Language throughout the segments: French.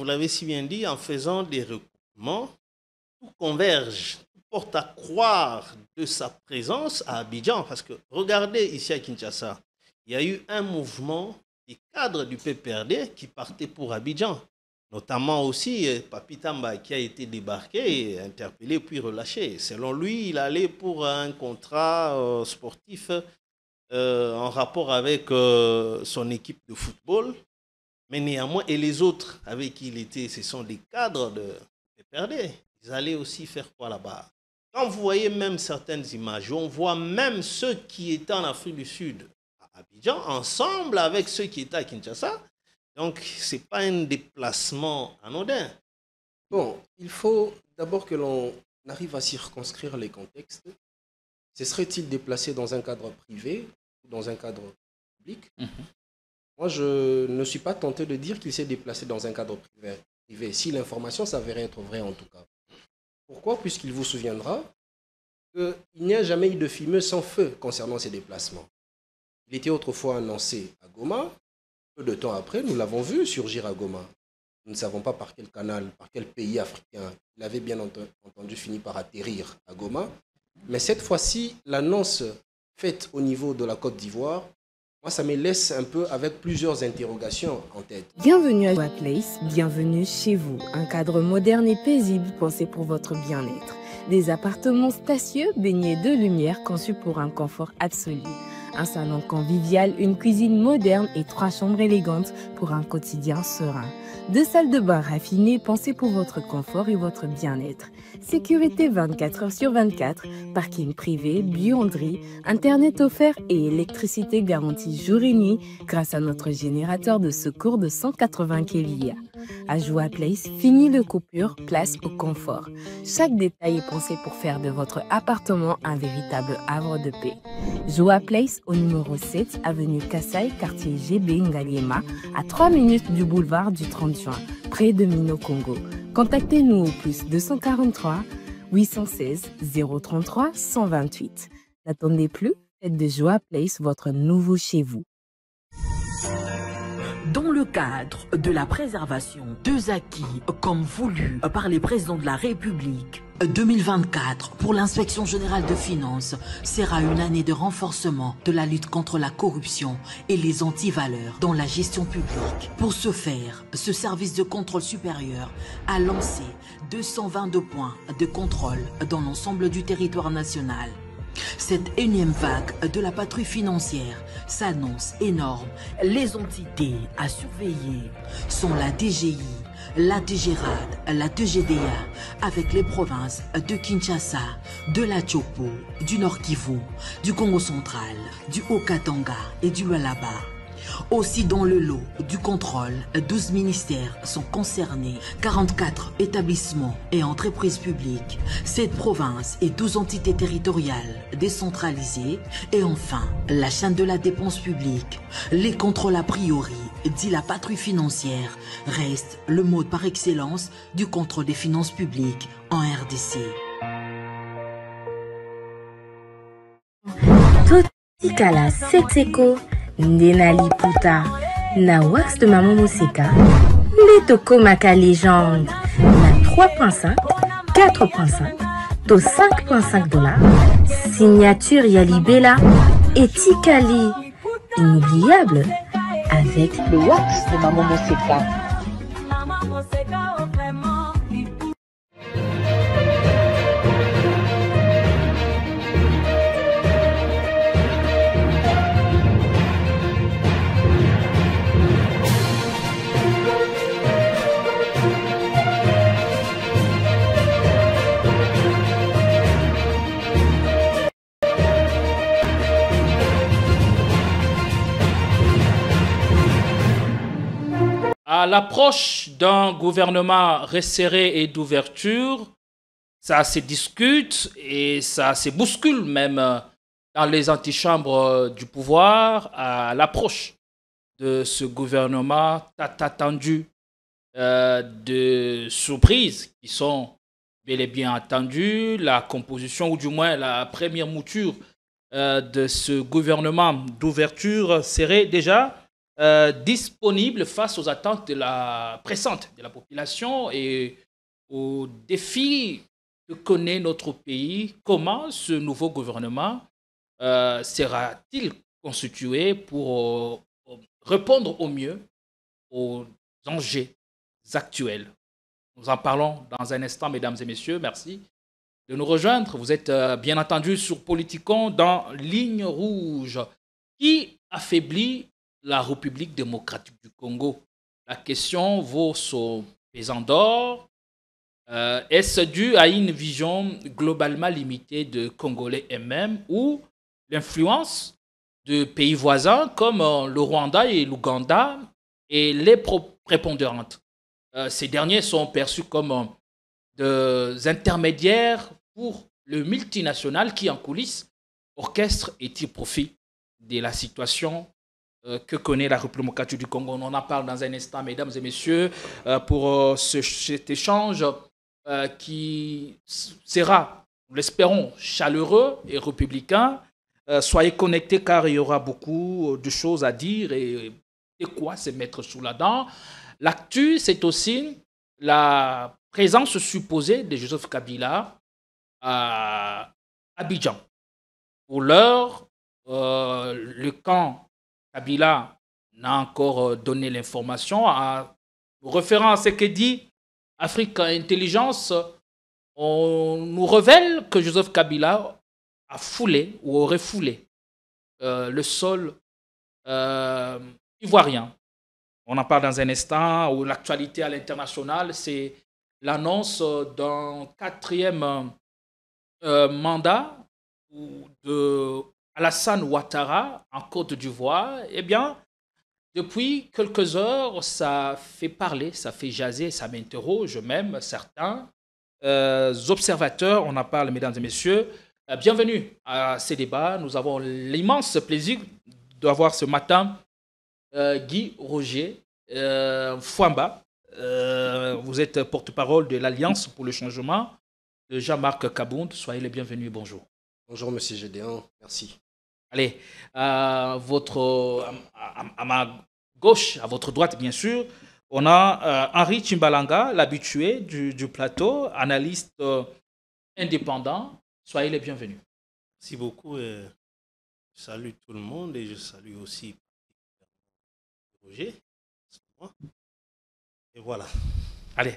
vous l'avez si bien dit, en faisant des recoupements, tout converge, tout porte à croire de sa présence à Abidjan. Parce que regardez ici à Kinshasa, il y a eu un mouvement des cadres du PPRD qui partaient pour Abidjan. Notamment aussi Papi Tamba qui a été débarqué, interpellé puis relâché. Selon lui, il allait pour un contrat sportif en rapport avec son équipe de football. Mais néanmoins, et les autres avec qui il était, ce sont des cadres de PPRD. Ils allaient aussi faire quoi là-bas? Quand vous voyez même certaines images, on voit même ceux qui étaient en Afrique du Sud, à Abidjan, ensemble avec ceux qui étaient à Kinshasa. Donc, ce n'est pas un déplacement anodin. Bon, il faut d'abord que l'on arrive à circonscrire les contextes. Se serait-il déplacé dans un cadre privé ou dans un cadre public? Moi, je ne suis pas tenté de dire qu'il s'est déplacé dans un cadre privé, si l'information s'avérait être vraie en tout cas. Pourquoi? Puisqu'il vous souviendra qu'il n'y a jamais eu de fumée sans feu concernant ces déplacements. Il était autrefois annoncé à Goma. Peu de temps après, nous l'avons vu surgir à Goma. Nous ne savons pas par quel canal, par quel pays africain. Il avait bien entendu fini par atterrir à Goma. Mais cette fois-ci, l'annonce faite au niveau de la Côte d'Ivoire, moi, ça me laisse un peu avec plusieurs interrogations en tête. Bienvenue à Joa Place, bienvenue chez vous. Un cadre moderne et paisible pensé pour votre bien-être. Des appartements spacieux baignés de lumière conçus pour un confort absolu. Un salon convivial, une cuisine moderne et 3 chambres élégantes pour un quotidien serein. 2 salles de bain raffinées pensées pour votre confort et votre bien-être. Sécurité 24 heures sur 24, parking privé, buanderie, internet offert et électricité garantie jour et nuit grâce à notre générateur de secours de 180 kVA. À Joa Place, fini le coupure, place au confort. Chaque détail est pensé pour faire de votre appartement un véritable havre de paix. Joa Place au numéro 7, avenue Kassai, quartier GB Ngaliema, à 3 minutes du boulevard du 30 juin, près de Mino Congo. Contactez-nous au plus 243 816 033 128. N'attendez plus, faites de Joa Place votre nouveau chez vous. Dans le cadre de la préservation des acquis comme voulu par les présidents de la République, 2024 pour l'inspection générale de finances sera une année de renforcement de la lutte contre la corruption et les antivaleurs dans la gestion publique. Pour ce faire, ce service de contrôle supérieur a lancé 222 points de contrôle dans l'ensemble du territoire national. Cette énième vague de la patrouille financière s'annonce énorme. Les entités à surveiller sont la DGI, la DGRAD, la DGDA, avec les provinces de Kinshasa, de la Chopo, du Nord Kivu, du Congo central, du Haut-Katanga et du Lualaba. Aussi dans le lot du contrôle, 12 ministères sont concernés, 44 établissements et entreprises publiques, 7 provinces et 12 entités territoriales décentralisées et enfin la chaîne de la dépense publique. Les contrôles a priori, dit la patrouille financière, restent le mode par excellence du contrôle des finances publiques en RDC. Totikala Setseko Ndenali Puta na wax de Maman Moseka Letoko Maka légende na 3.5 4.5 to 5.5 dollars signature Yalibela et Tikali inoubliable avec le wax de Maman Moseka. À l'approche d'un gouvernement resserré et d'ouverture, ça se discute et ça se bouscule même dans les antichambres du pouvoir à l'approche de ce gouvernement attendu de surprises qui sont bel et bien attendues. La composition ou du moins la première mouture de ce gouvernement d'ouverture serait déjà disponible face aux attentes pressantes de la population et aux défis que connaît notre pays. Comment ce nouveau gouvernement sera-t-il constitué pour répondre au mieux aux enjeux actuels? Nous en parlons dans un instant, mesdames et messieurs. Merci de nous rejoindre. Vous êtes bien entendu sur Politicon dans Ligne Rouge. Qui affaiblit la République démocratique du Congo? La question vaut son pesant d'or. Est-ce dû à une vision globalement limitée de Congolais eux-mêmes ou l'influence de pays voisins comme le Rwanda et l'Ouganda et les prépondérantes? Ces derniers sont perçus comme des intermédiaires pour le multinational qui, en coulisses, orchestre et tire profit de la situation que connaît la République démocratique du Congo. On en parle dans un instant, mesdames et messieurs, pour cet échange qui sera, nous l'espérons, chaleureux et républicain. Soyez connectés car il y aura beaucoup de choses à dire et de quoi se mettre sous la dent. L'actu, c'est aussi la présence supposée de Joseph Kabila à Abidjan. Pour l'heure, le camp Kabila n'a encore donné l'information. Référant à ce que dit Afrique Intelligence, on nous révèle que Joseph Kabila a foulé ou aurait foulé le sol ivoirien. On en parle dans un instant, où l'actualité à l'international, c'est l'annonce d'un 4e mandat de Alassane Ouattara en Côte d'Ivoire. Eh bien, depuis quelques heures, ça fait parler, ça fait jaser, ça m'interroge même certains observateurs. On en parle, mesdames et messieurs. Bienvenue à ces débats. Nous avons l'immense plaisir d'avoir ce matin Guy Roger Fouamba. Vous êtes porte-parole de l'Alliance pour le changement de Jean-Marc Kabound. Soyez les bienvenus. Bonjour. Bonjour, monsieur Gédéon. Merci. Allez, à ma gauche, à votre droite, bien sûr, on a Henri Chimbalanga, l'habitué du plateau, analyste indépendant. Soyez les bienvenus. Merci beaucoup. Je salue tout le monde et je salue aussi Roger. Et voilà. Allez,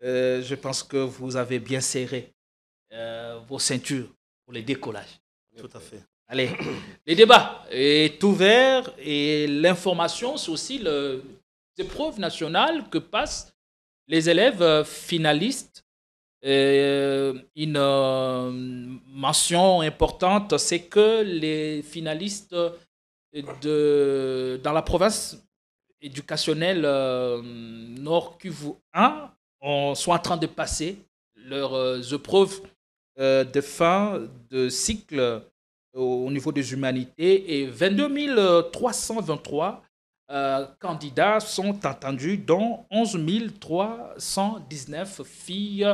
je pense que vous avez bien serré vos ceintures pour les décollages. Tout à fait. Allez, le débat est ouvert et l'information, c'est aussi les épreuves nationales que passent les élèves finalistes. Une mention importante, c'est que les finalistes dans la province éducationnelle Nord Kivu 1 sont en train de passer leurs épreuves de fin de cycle au niveau des humanités et 22 323 candidats sont entendus, dont 11 319 filles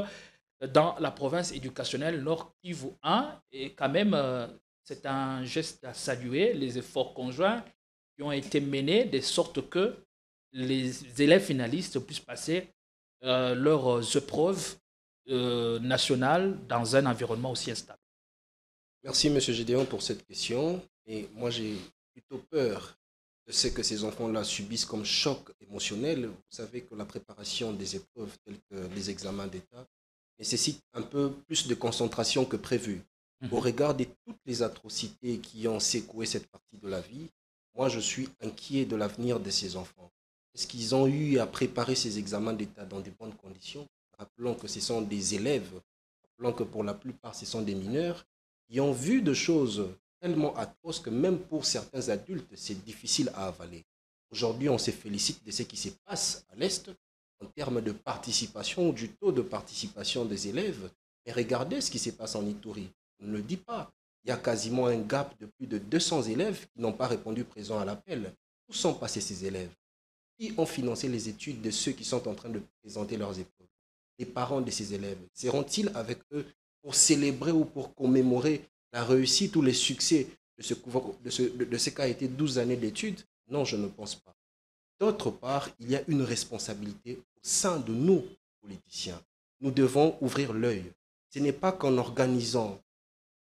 dans la province éducationnelle Nord Kivu 1. Et quand même, c'est un geste à saluer, les efforts conjoints qui ont été menés de sorte que les élèves finalistes puissent passer leurs épreuves nationales dans un environnement aussi instable. Merci, monsieur Gédéon, pour cette question. Et moi, j'ai plutôt peur de ce que ces enfants-là subissent comme choc émotionnel. Vous savez que la préparation des épreuves telles que les examens d'État nécessite un peu plus de concentration que prévu. Au regard de toutes les atrocités qui ont secoué cette partie de la vie, moi, je suis inquiet de l'avenir de ces enfants. Est-ce qu'ils ont eu à préparer ces examens d'État dans de bonnes conditions? Rappelons que ce sont des élèves, rappelons que pour la plupart, ce sont des mineurs qui ont vu de choses tellement atroces que même pour certains adultes, c'est difficile à avaler. Aujourd'hui, on se félicite de ce qui se passe à l'Est en termes de participation ou du taux de participation des élèves. Mais regardez ce qui se passe en Ituri. On ne le dit pas. Il y a quasiment un gap de plus de 200 élèves qui n'ont pas répondu présent à l'appel. Où sont passés ces élèves? Qui ont financé les études de ceux qui sont en train de présenter leurs épreuves? Les parents de ces élèves, seront-ils avec eux pour célébrer ou pour commémorer la réussite ou les succès de ce qu'a été 12 années d'études? Non, je ne pense pas. D'autre part, il y a une responsabilité au sein de nous, politiciens. Nous devons ouvrir l'œil. Ce n'est pas qu'en organisant,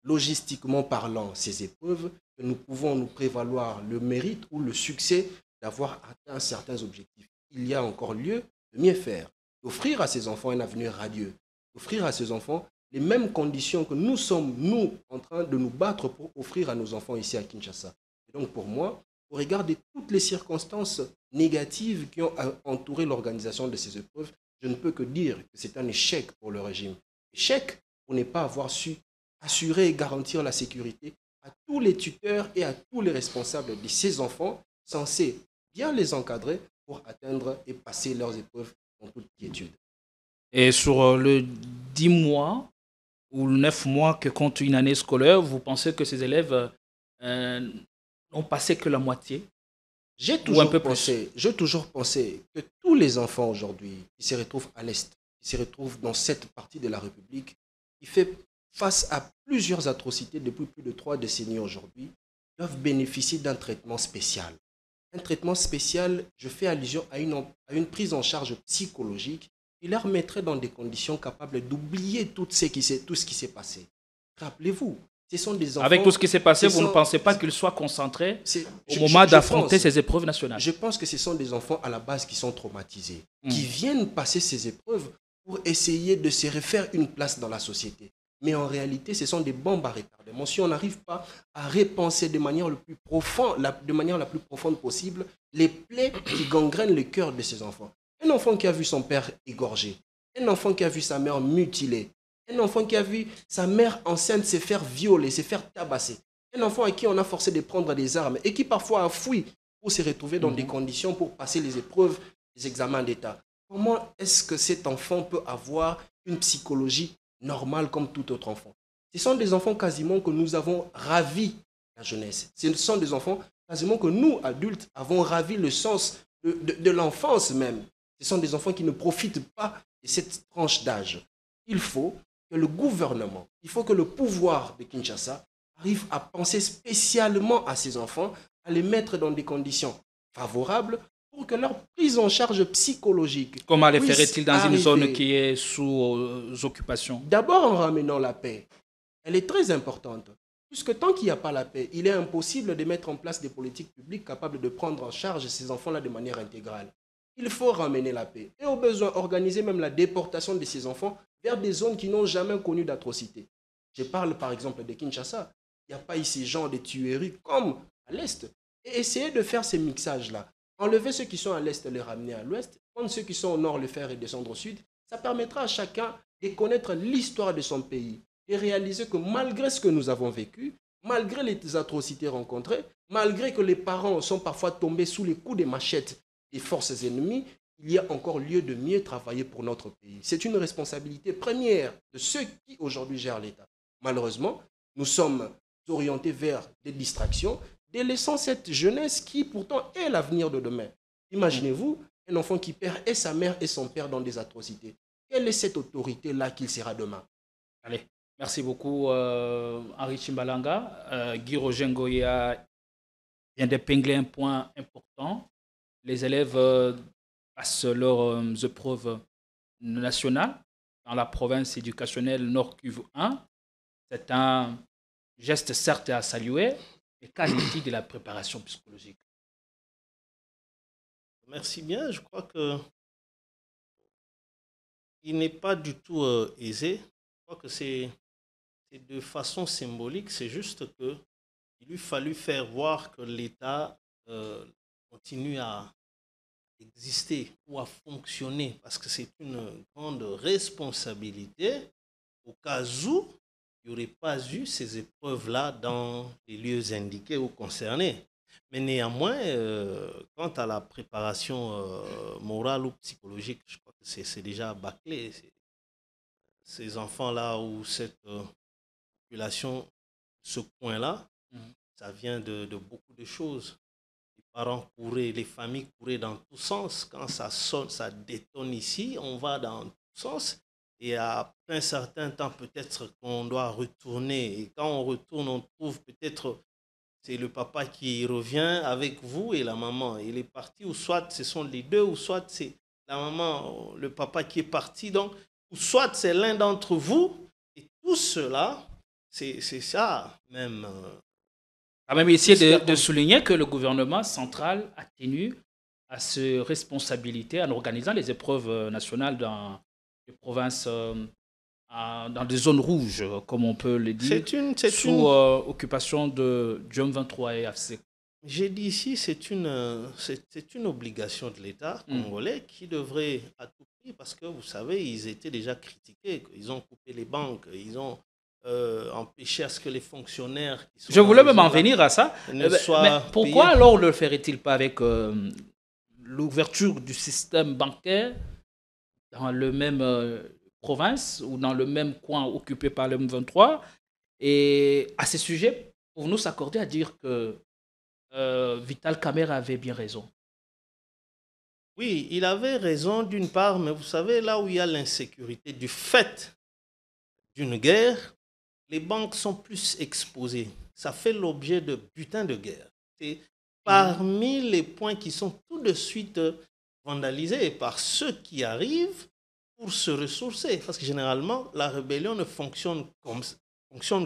logistiquement parlant, ces épreuves, que nous pouvons nous prévaloir le mérite ou le succès d'avoir atteint certains objectifs. Il y a encore lieu de mieux faire, d'offrir à ces enfants un avenir radieux, d'offrir à ces enfants les mêmes conditions que nous sommes, nous, en train de nous battre pour offrir à nos enfants ici à Kinshasa. Et donc, pour moi, au regard de toutes les circonstances négatives qui ont entouré l'organisation de ces épreuves, je ne peux que dire que c'est un échec pour le régime. Échec pour ne pas avoir su assurer et garantir la sécurité à tous les tuteurs et à tous les responsables de ces enfants, censés bien les encadrer pour atteindre et passer leurs épreuves en toute quiétude. Et sur le 10 mois ou 9 mois que compte une année scolaire, vous pensez que ces élèves n'ont passé que la moitié? J'ai toujours pensé que tous les enfants aujourd'hui qui se retrouvent à l'Est, qui se retrouvent dans cette partie de la République, qui fait face à plusieurs atrocités depuis plus de 3 décennies aujourd'hui, doivent bénéficier d'un traitement spécial. Un traitement spécial, je fais allusion à une prise en charge psychologique qui leur mettrait dans des conditions capables d'oublier tout ce qui s'est passé. Rappelez-vous, ce sont des enfants... Avec tout ce qui s'est passé, vous ne pensez pas qu'ils soient concentrés au moment d'affronter ces épreuves nationales? Je pense que ce sont des enfants à la base qui sont traumatisés, qui viennent passer ces épreuves pour essayer de se refaire une place dans la société. Mais en réalité, ce sont des bombes à retardement. Si on n'arrive pas à repenser de manière la plus profonde possible les plaies qui gangrènent le cœur de ces enfants. Un enfant qui a vu son père égorgé, un enfant qui a vu sa mère mutilée, un enfant qui a vu sa mère enceinte se faire violer, se faire tabasser, un enfant à qui on a forcé de prendre des armes et qui parfois a fui pour se retrouver dans des conditions pour passer les épreuves, les examens d'État. Comment est-ce que cet enfant peut avoir une psychologie normale comme tout autre enfant? Ce sont des enfants quasiment que nous avons ravi la jeunesse. Ce sont des enfants quasiment que nous, adultes, avons ravi le sens de l'enfance même. Ce sont des enfants qui ne profitent pas de cette tranche d'âge. Il faut que le gouvernement, il faut que le pouvoir de Kinshasa arrive à penser spécialement à ces enfants, à les mettre dans des conditions favorables pour que leur prise en charge psychologique... Comment les ferait-il dans une zone qui est sous occupation? D'abord en ramenant la paix. Elle est très importante. Puisque tant qu'il n'y a pas la paix, il est impossible de mettre en place des politiques publiques capables de prendre en charge ces enfants-là de manière intégrale. Il faut ramener la paix. Et au besoin, organiser même la déportation de ces enfants vers des zones qui n'ont jamais connu d'atrocités. Je parle par exemple de Kinshasa. Il n'y a pas ici genre de tueries comme à l'Est. Et essayer de faire ces mixages-là. Enlever ceux qui sont à l'Est, les ramener à l'Ouest. Prendre ceux qui sont au Nord, les faire et descendre au Sud. Ça permettra à chacun de connaître l'histoire de son pays. Et réaliser que malgré ce que nous avons vécu, malgré les atrocités rencontrées, malgré que les parents sont parfois tombés sous les coups des machettes des forces ennemies, il y a encore lieu de mieux travailler pour notre pays. C'est une responsabilité première de ceux qui aujourd'hui gèrent l'État. Malheureusement, nous sommes orientés vers des distractions, délaissant cette jeunesse qui pourtant est l'avenir de demain. Imaginez-vous un enfant qui perd et sa mère et son père dans des atrocités. Quelle est cette autorité-là qu'il sera demain? Allez. Merci beaucoup, Henri Chimbalanga. Guy Roger Ngoya vient d'épingler un point important. Les élèves passent leurs épreuves nationales dans la province éducationnelle Nord-Kivu 1. C'est un geste certes à saluer, mais qu'en est-il de la préparation psychologique? Merci bien. Je crois que il n'est pas du tout aisé. Je crois que c'est de façon symbolique, c'est juste qu'il lui fallu faire voir que l'État continue à exister ou à fonctionner, parce que c'est une grande responsabilité au cas où il n'y aurait pas eu ces épreuves-là dans les lieux indiqués ou concernés. Mais néanmoins, quant à la préparation morale ou psychologique, je crois que c'est déjà bâclé. Ces enfants-là ou cette population, ce coin-là, ça vient de beaucoup de choses. Les parents couraient, les familles couraient dans tous sens. Quand ça sonne, ça détonne ici, on va dans tous sens. Et après un certain temps, peut-être qu'on doit retourner. Et quand on retourne, on trouve peut-être c'est le papa qui revient avec vous et la maman. Il est parti, ou soit ce sont les deux, ou soit c'est la maman, le papa qui est parti. Donc, ou soit c'est l'un d'entre vous. Et tout cela, c'est ça même. On a même essayé de souligner que le gouvernement central a tenu à ses responsabilités en organisant les épreuves nationales dans les provinces, dans des zones rouges, comme on peut le dire, sous occupation de Diom 23 et AFC. J'ai dit ici, c'est une obligation de l'État congolais qui devrait à tout prix, parce que vous savez, ils étaient déjà critiqués, ils ont coupé les banques, ils ont empêché à ce que les fonctionnaires... Je voulais même en venir à ça. Mais pourquoi alors ne le ferait-il pas avec l'ouverture du système bancaire dans le même province ou dans le même coin occupé par le M23? Et à ce sujet, pouvons-nous s'accorder à dire que Vital Kamerhe avait bien raison? Oui, il avait raison d'une part, mais vous savez, là où il y a l'insécurité du fait d'une guerre, les banques sont plus exposées. Ça fait l'objet de butin de guerre. C'est parmi les points qui sont tout de suite vandalisés par ceux qui arrivent pour se ressourcer. Parce que généralement, la rébellion ne fonctionne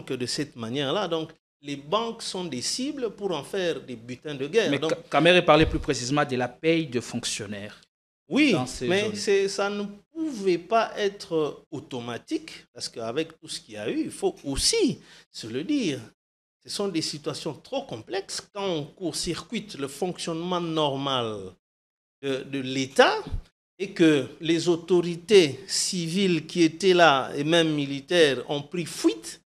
que de cette manière-là. Donc, les banques sont des cibles pour en faire des butins de guerre. Mais donc, Kamerhe parlait plus précisément de la paye de fonctionnaires. Oui, mais ça ne pouvait pas être automatique, parce qu'avec tout ce qu'il y a eu, il faut aussi se le dire. Ce sont des situations trop complexes. Quand on court-circuite le fonctionnement normal de l'État et que les autorités civiles qui étaient là, et même militaires, ont pris fuite,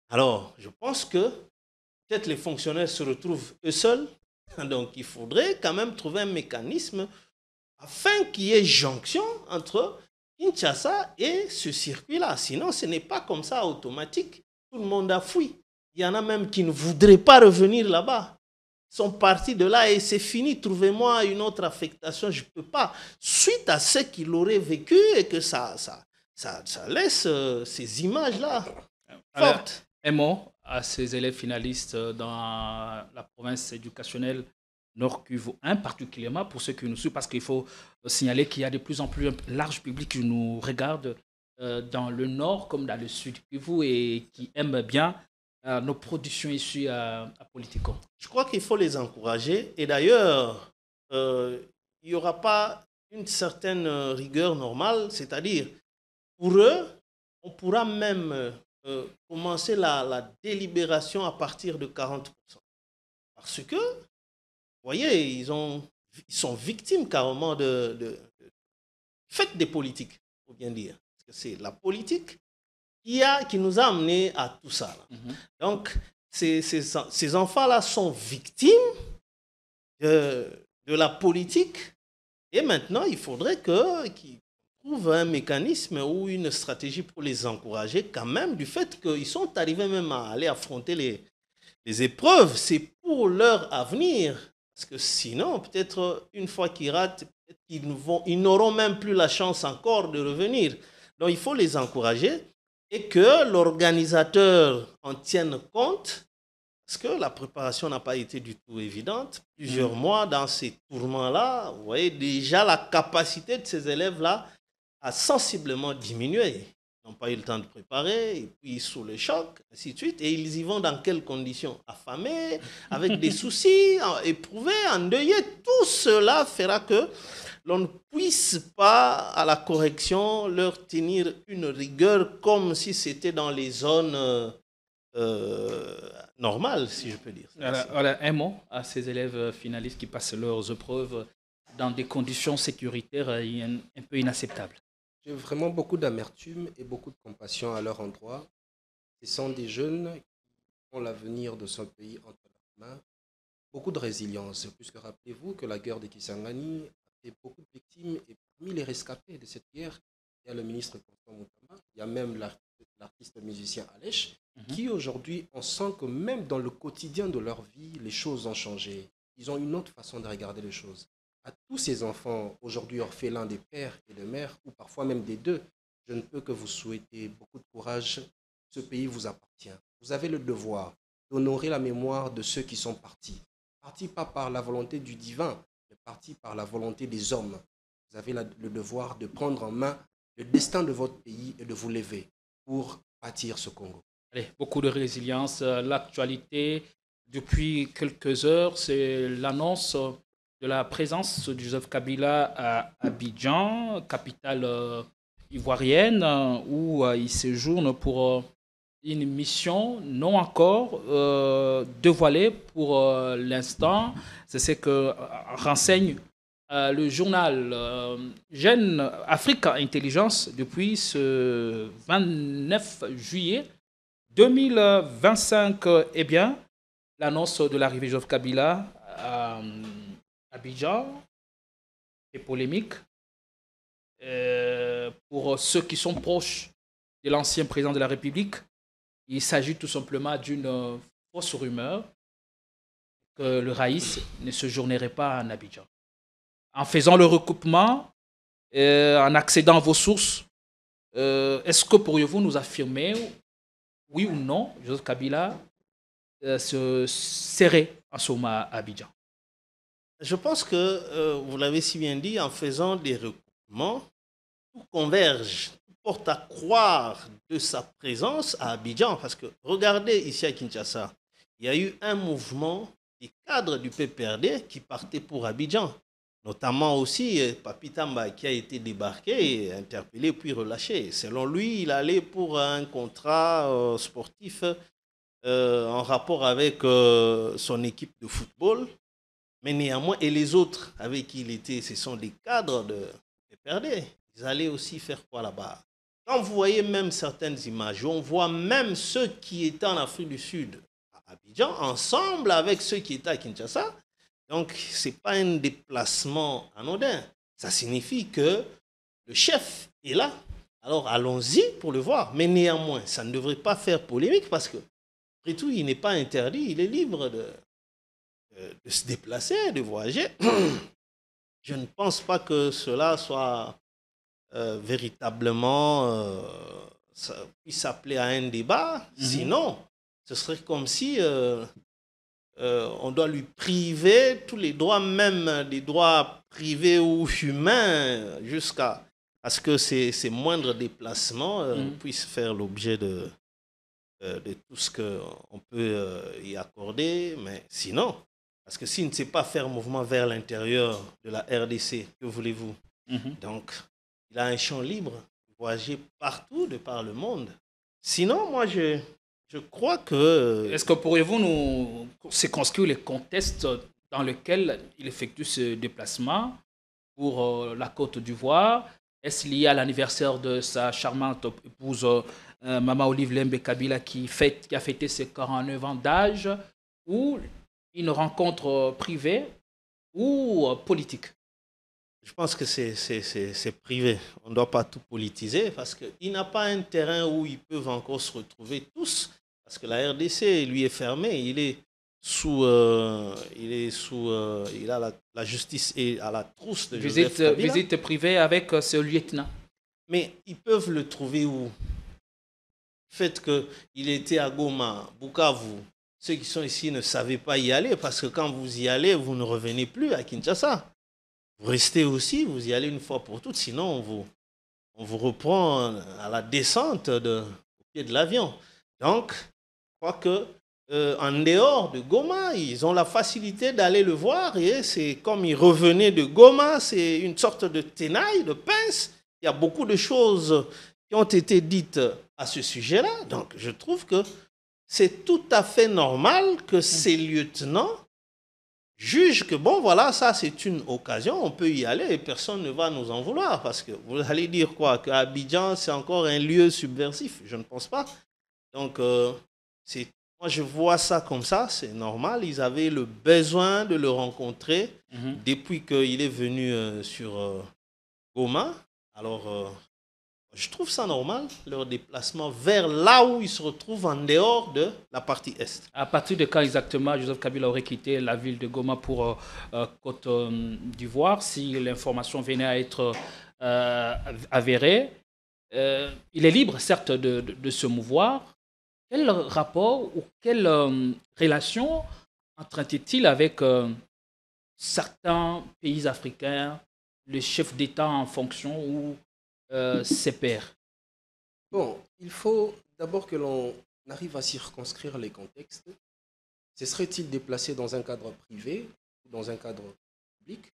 alors je pense que peut-être les fonctionnaires se retrouvent eux seuls. Donc il faudrait quand même trouver un mécanisme afin qu'il y ait jonction entre Kinshasa et ce circuit-là. Sinon, ce n'est pas comme ça automatique. Tout le monde a fui. Il y en a même qui ne voudraient pas revenir là-bas. Ils sont partis de là et c'est fini. Trouvez-moi une autre affectation. Je ne peux pas. Suite à ce qu'il aurait vécu et que ça laisse ces images-là fortes. Un mot à ces élèves finalistes dans la province éducationnelle Nord Kivu 1, particulièrement pour ceux qui nous suivent, parce qu'il faut signaler qu'il y a de plus en plus un large public qui nous regarde dans le Nord comme dans le Sud Kivu et qui aime bien nos productions issues à Politico. Je crois qu'il faut les encourager. Et d'ailleurs, il n'y aura pas une certaine rigueur normale, c'est-à-dire, pour eux, on pourra même commencer la délibération à partir de 40%. Parce que, vous voyez, ils sont victimes carrément de fait des politiques, il faut bien dire. Parce que c'est la politique qui nous a amenés à tout ça. Donc, ces enfants-là sont victimes de la politique. Et maintenant, il faudrait qu'ils trouvent un mécanisme ou une stratégie pour les encourager quand même, du fait qu'ils sont arrivés même à aller affronter les épreuves. C'est pour leur avenir. Parce que sinon, peut-être une fois qu'ils ratent, ils n'auront même plus la chance encore de revenir. Donc, il faut les encourager et que l'organisateur en tienne compte, parce que la préparation n'a pas été du tout évidente. Plusieurs mois dans ces tourments-là, vous voyez déjà la capacité de ces élèves-là a sensiblement diminué. Ils n'ont pas eu le temps de préparer, et puis sous le choc, ainsi de suite. Et ils y vont dans quelles conditions? Affamés, avec des soucis, éprouvés, endeuillés. Tout cela fera que l'on ne puisse pas, à la correction, leur tenir une rigueur comme si c'était dans les zones normales, si je peux dire. Voilà, un mot à ces élèves finalistes qui passent leurs épreuves dans des conditions sécuritaires un peu inacceptables. J'ai vraiment beaucoup d'amertume et beaucoup de compassion à leur endroit. Ce sont des jeunes qui ont l'avenir de ce pays entre leurs mains. Beaucoup de résilience, puisque rappelez-vous que la guerre de Kisangani a fait beaucoup de victimes et parmi les rescapés de cette guerre, il y a le ministre Constant Moutama, il y a même l'artiste musicien Alech, qui aujourd'hui, on sent que même dans le quotidien de leur vie, les choses ont changé. Ils ont une autre façon de regarder les choses. À tous ces enfants, aujourd'hui orphelins des pères et des mères, ou parfois même des deux, je ne peux que vous souhaiter beaucoup de courage. Ce pays vous appartient. Vous avez le devoir d'honorer la mémoire de ceux qui sont partis. Partis pas par la volonté du divin, mais partis par la volonté des hommes. Vous avez le devoir de prendre en main le destin de votre pays et de vous lever pour bâtir ce Congo. Allez, beaucoup de résilience. L'actualité, depuis quelques heures, c'est l'annonce de la présence de Joseph Kabila à Abidjan, capitale ivoirienne, où il séjourne pour une mission non encore dévoilée pour l'instant. C'est ce que renseigne le journal Jeune Afrique Intelligence depuis ce 29 juillet 2025. Eh bien, l'annonce de l'arrivée de Joseph Kabila à Abidjan est polémique. Pour ceux qui sont proches de l'ancien président de la République, il s'agit tout simplement d'une fausse rumeur que le Raïs ne séjournerait pas en Abidjan. En faisant le recoupement, en accédant à vos sources, est-ce que pourriez-vous nous affirmer, oui ou non, Joseph Kabila se serait en ce moment à Abidjan? Je pense que, vous l'avez si bien dit, en faisant des recoupements, tout converge, tout porte à croire de sa présence à Abidjan. Parce que, regardez ici à Kinshasa, il y a eu un mouvement des cadres du PPRD qui partait pour Abidjan. Notamment aussi Papi Tamba qui a été débarqué, interpellé puis relâché. Selon lui, il allait pour un contrat sportif en rapport avec son équipe de football. Mais néanmoins, et les autres avec qui il était, ce sont des cadres de PPRD. Ils allaient aussi faire quoi là-bas? Quand vous voyez même certaines images, on voit même ceux qui étaient en Afrique du Sud à Abidjan, ensemble avec ceux qui étaient à Kinshasa. Donc, ce n'est pas un déplacement anodin. Ça signifie que le chef est là. Alors, allons-y pour le voir. Mais néanmoins, ça ne devrait pas faire polémique parce que, après tout, il n'est pas interdit. Il est libre de se déplacer, de voyager. Je ne pense pas que cela soit véritablement ça puisse s'appeler à un débat. Sinon, ce serait comme si on doit lui priver tous les droits, même des droits privés ou humains, jusqu'à ce que ces moindres déplacements puissent faire l'objet de tout ce qu'on peut y accorder. Mais sinon, parce que s'il ne sait pas faire mouvement vers l'intérieur de la RDC, que voulez-vous? Donc, il a un champ libre, voyager partout de par le monde. Sinon, moi, je crois que... Est-ce que pourriez-vous nous circonscrire les contextes dans lesquels il effectue ce déplacement pour la Côte d'Ivoire? Est-ce lié à l'anniversaire de sa charmante épouse Mama Olive Lembe Kabila qui a fêté ses 49 ans d'âge, ou une rencontre privée ou politique? Je pense que c'est privé. On ne doit pas tout politiser parce qu'il n'a pas un terrain où ils peuvent encore se retrouver tous. Parce que la RDC, lui, est fermée. Il a la justice et à la trousse de Joseph Kabila. Visite privée avec ce lieutenant. Mais ils peuvent le trouver où? Le fait qu'il était à Goma, Bukavu, ceux qui sont ici ne savaient pas y aller parce que quand vous y allez, vous ne revenez plus à Kinshasa. Vous restez aussi, vous y allez une fois pour toutes, sinon on vous reprend à la descente au pied de l'avion. Donc, je crois qu'en dehors de Goma, ils ont la facilité d'aller le voir et c'est comme ils revenaient de Goma, c'est une sorte de tenaille, de pince. Il y a beaucoup de choses qui ont été dites à ce sujet-là. Donc, je trouve que c'est tout à fait normal que ces lieutenants jugent que, bon, voilà, ça, c'est une occasion, on peut y aller et personne ne va nous en vouloir. Parce que vous allez dire quoi? Qu'Abidjan, c'est encore un lieu subversif? Je ne pense pas. Donc, moi, je vois ça comme ça, c'est normal. Ils avaient le besoin de le rencontrer depuis qu'il est venu sur Goma. Alors, je trouve ça normal, leur déplacement vers là où ils se retrouvent en dehors de la partie Est. À partir de quand exactement Joseph Kabila aurait quitté la ville de Goma pour Côte d'Ivoire, si l'information venait à être avérée? Il est libre, certes, de se mouvoir. quel rapport ou quelle relation entretient-il avec certains pays africains, le chef d'État en fonction ou ses pairs? Bon, il faut d'abord que l'on arrive à circonscrire les contextes. Se serait-il déplacé dans un cadre privé ou dans un cadre public?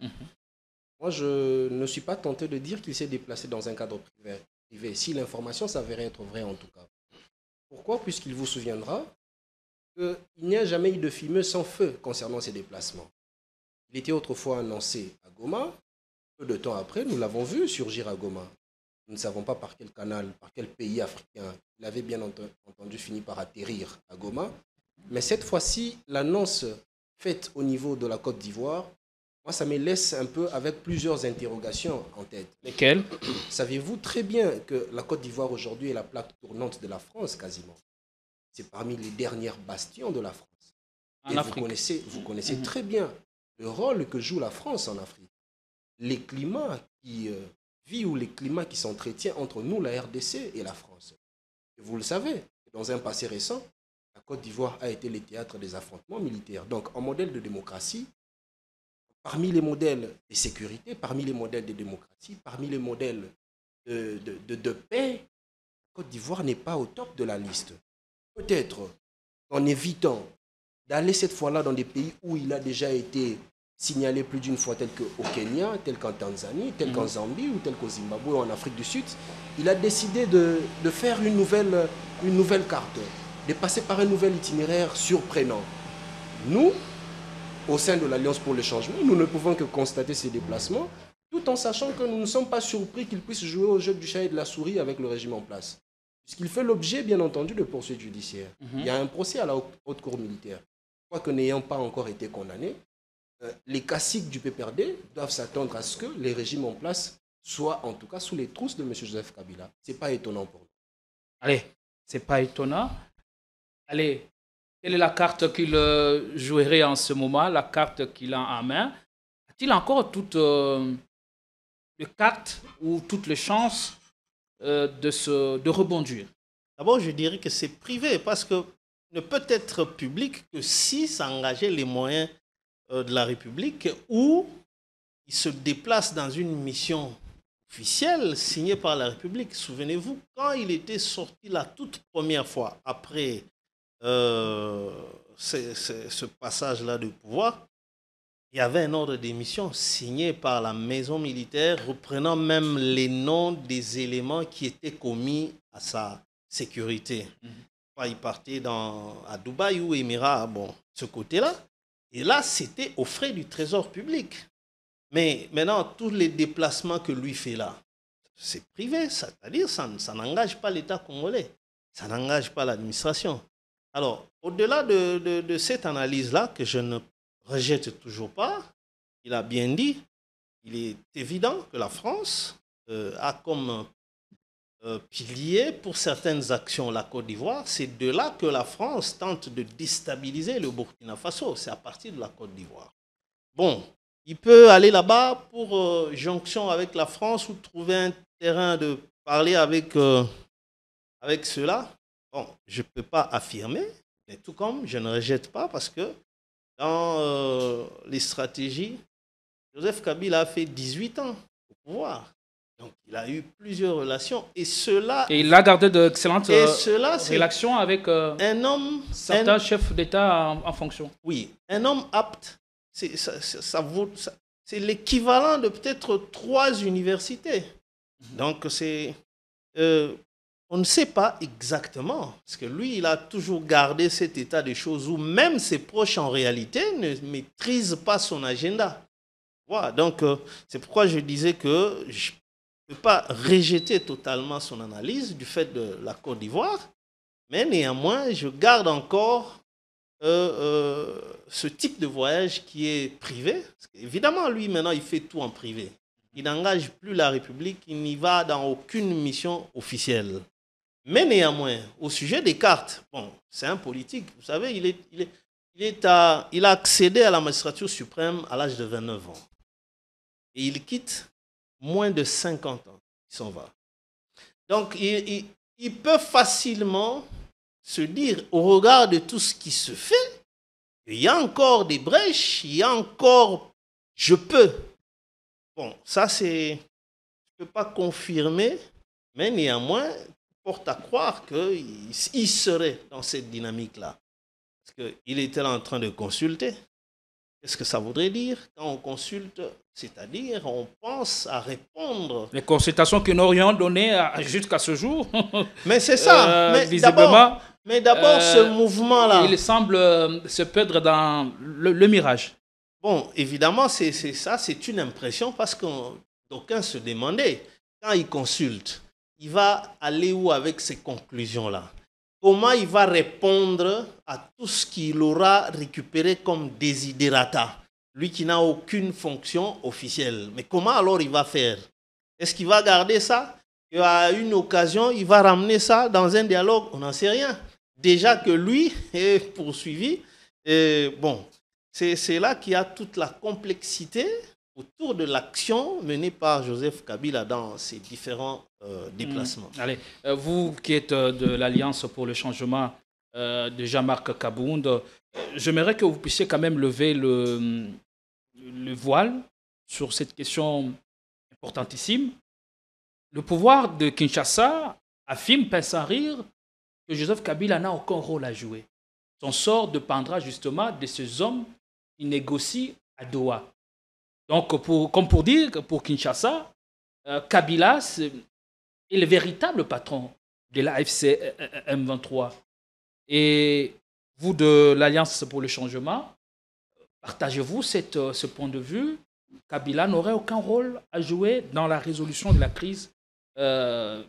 Moi, je ne suis pas tenté de dire qu'il s'est déplacé dans un cadre privé, si l'information s'avérait être vraie en tout cas. Pourquoi? Puisqu'il vous souviendra qu'il n'y a jamais eu de fumée sans feu concernant ces déplacements. Il était autrefois annoncé à Goma. Peu de temps après, nous l'avons vu surgir à Goma. Nous ne savons pas par quel canal, par quel pays africain. Il avait bien entendu fini par atterrir à Goma. Mais cette fois-ci, l'annonce faite au niveau de la Côte d'Ivoire, moi, ça me laisse un peu avec plusieurs interrogations en tête. Lesquelles? Savez-vous très bien que la Côte d'Ivoire aujourd'hui est la plaque tournante de la France quasiment. C'est parmi les dernières bastions de la France. En Et Afrique. vous connaissez très bien le rôle que joue la France en Afrique. Les climats qui vivent ou les climats qui s'entretiennent entre nous, la RDC et la France. Et vous le savez, dans un passé récent, la Côte d'Ivoire a été le théâtre des affrontements militaires. Donc, en modèle de démocratie, parmi les modèles de sécurité, parmi les modèles de démocratie, parmi les modèles de paix, la Côte d'Ivoire n'est pas au top de la liste. Peut-être en évitant d'aller cette fois-là dans des pays où il a déjà été signalé plus d'une fois, tel qu'au Kenya, tel qu'en Tanzanie, tel qu'en Zambie ou tel qu'au Zimbabwe ou en Afrique du Sud, il a décidé de faire une nouvelle carte, de passer par un nouvel itinéraire surprenant. Nous, au sein de l'Alliance pour le changement, nous ne pouvons que constater ces déplacements, tout en sachant que nous ne sommes pas surpris qu'il puisse jouer au jeu du chat et de la souris avec le régime en place. Puisqu'il fait l'objet, bien entendu, de poursuites judiciaires. Il y a un procès à la haute cour militaire. Quoique n'ayant pas encore été condamné, les caciques du PPRD doivent s'attendre à ce que les régimes en place soient, en tout cas, sous les trousses de M. Joseph Kabila. Ce n'est pas étonnant pour nous. Allez, c'est pas étonnant. Allez, quelle est la carte qu'il jouerait en ce moment, la carte qu'il a en main? A-t-il encore toutes les cartes ou toutes les chances de rebondir? D'abord, je dirais que c'est privé parce que ne peut être public que si ça engageait les moyens de la République ou il se déplace dans une mission officielle signée par la République. Souvenez-vous, quand il était sorti la toute première fois après ce passage-là de pouvoir, il y avait un ordre d'émission signé par la maison militaire reprenant même les noms des éléments qui étaient commis à sa sécurité. Il partait à Dubaï ou Émirats, bon, ce côté-là. Et là, c'était aux frais du trésor public. Mais maintenant, tous les déplacements que lui fait là, c'est privé, c'est-à-dire ça n'engage pas l'État congolais, ça n'engage pas l'administration. Alors, au-delà de cette analyse-là, que je ne rejette toujours pas, il a bien dit, il est évident que la France a comme pilier pour certaines actions la Côte d'Ivoire. C'est de là que la France tente de déstabiliser le Burkina Faso. C'est à partir de la Côte d'Ivoire. Bon, il peut aller là-bas pour jonction avec la France ou trouver un terrain de parler avec ceux-là. Bon, je ne peux pas affirmer, mais tout comme je ne rejette pas parce que dans les stratégies, Joseph Kabila a fait 18 ans au pouvoir. Donc, il a eu plusieurs relations et cela... Et il a gardé d'excellentes relations avec certains chefs d'État en fonction. Oui, un homme apte, c'est l'équivalent de peut-être 3 universités. Donc, on ne sait pas exactement, parce que lui, il a toujours gardé cet état de choses où même ses proches, en réalité, ne maîtrisent pas son agenda. Voilà, donc, c'est pourquoi je disais que je ne peux pas rejeter totalement son analyse du fait de la Côte d'Ivoire, mais néanmoins, je garde encore ce type de voyage qui est privé. Parce qu'évidemment, lui, maintenant, il fait tout en privé. Il n'engage plus la République, il n'y va dans aucune mission officielle. Mais néanmoins, au sujet des cartes, bon, c'est un politique, vous savez, il a accédé à la magistrature suprême à l'âge de 29 ans. Et il quitte moins de 50 ans, il s'en va. Donc, il peut facilement se dire, au regard de tout ce qui se fait, il y a encore des brèches, il y a encore, je peux. Bon, ça c'est, je ne peux pas confirmer, mais néanmoins, porte à croire qu'il serait dans cette dynamique-là. Parce qu'il était là en train de consulter. Qu'est-ce que ça voudrait dire quand on consulte? C'est-à-dire, on pense à répondre. Les consultations que nous aurions données jusqu'à ce jour. Mais c'est ça. Mais d'abord, ce mouvement-là. Il semble se perdre dans le mirage. Bon, évidemment, c'est ça, c'est une impression parce que d'aucuns se demandaient, quand il consulte, il va aller où avec ces conclusions-là? Comment il va répondre à tout ce qu'il aura récupéré comme desiderata, lui qui n'a aucune fonction officielle? Mais comment alors il va faire? Est-ce qu'il va garder ça? Et à une occasion, il va ramener ça dans un dialogue? On n'en sait rien. Déjà que lui est poursuivi. Et bon, c'est là qu'il y a toute la complexité autour de l'action menée par Joseph Kabila dans ses différents déplacements. Allez, vous qui êtes de l'Alliance pour le changement de Jean-Marc Kabound, j'aimerais que vous puissiez quand même lever le voile sur cette question importantissime. Le pouvoir de Kinshasa affirme, pince sans rire, que Joseph Kabila n'a aucun rôle à jouer. Son sort dépendra justement de ces hommes qui négocient à Doha. Donc, comme pour dire que pour Kinshasa, Kabila est le véritable patron de l'AFC M23. Et vous, de l'Alliance pour le changement, partagez-vous ce point de vue? Kabila n'aurait aucun rôle à jouer dans la résolution de la crise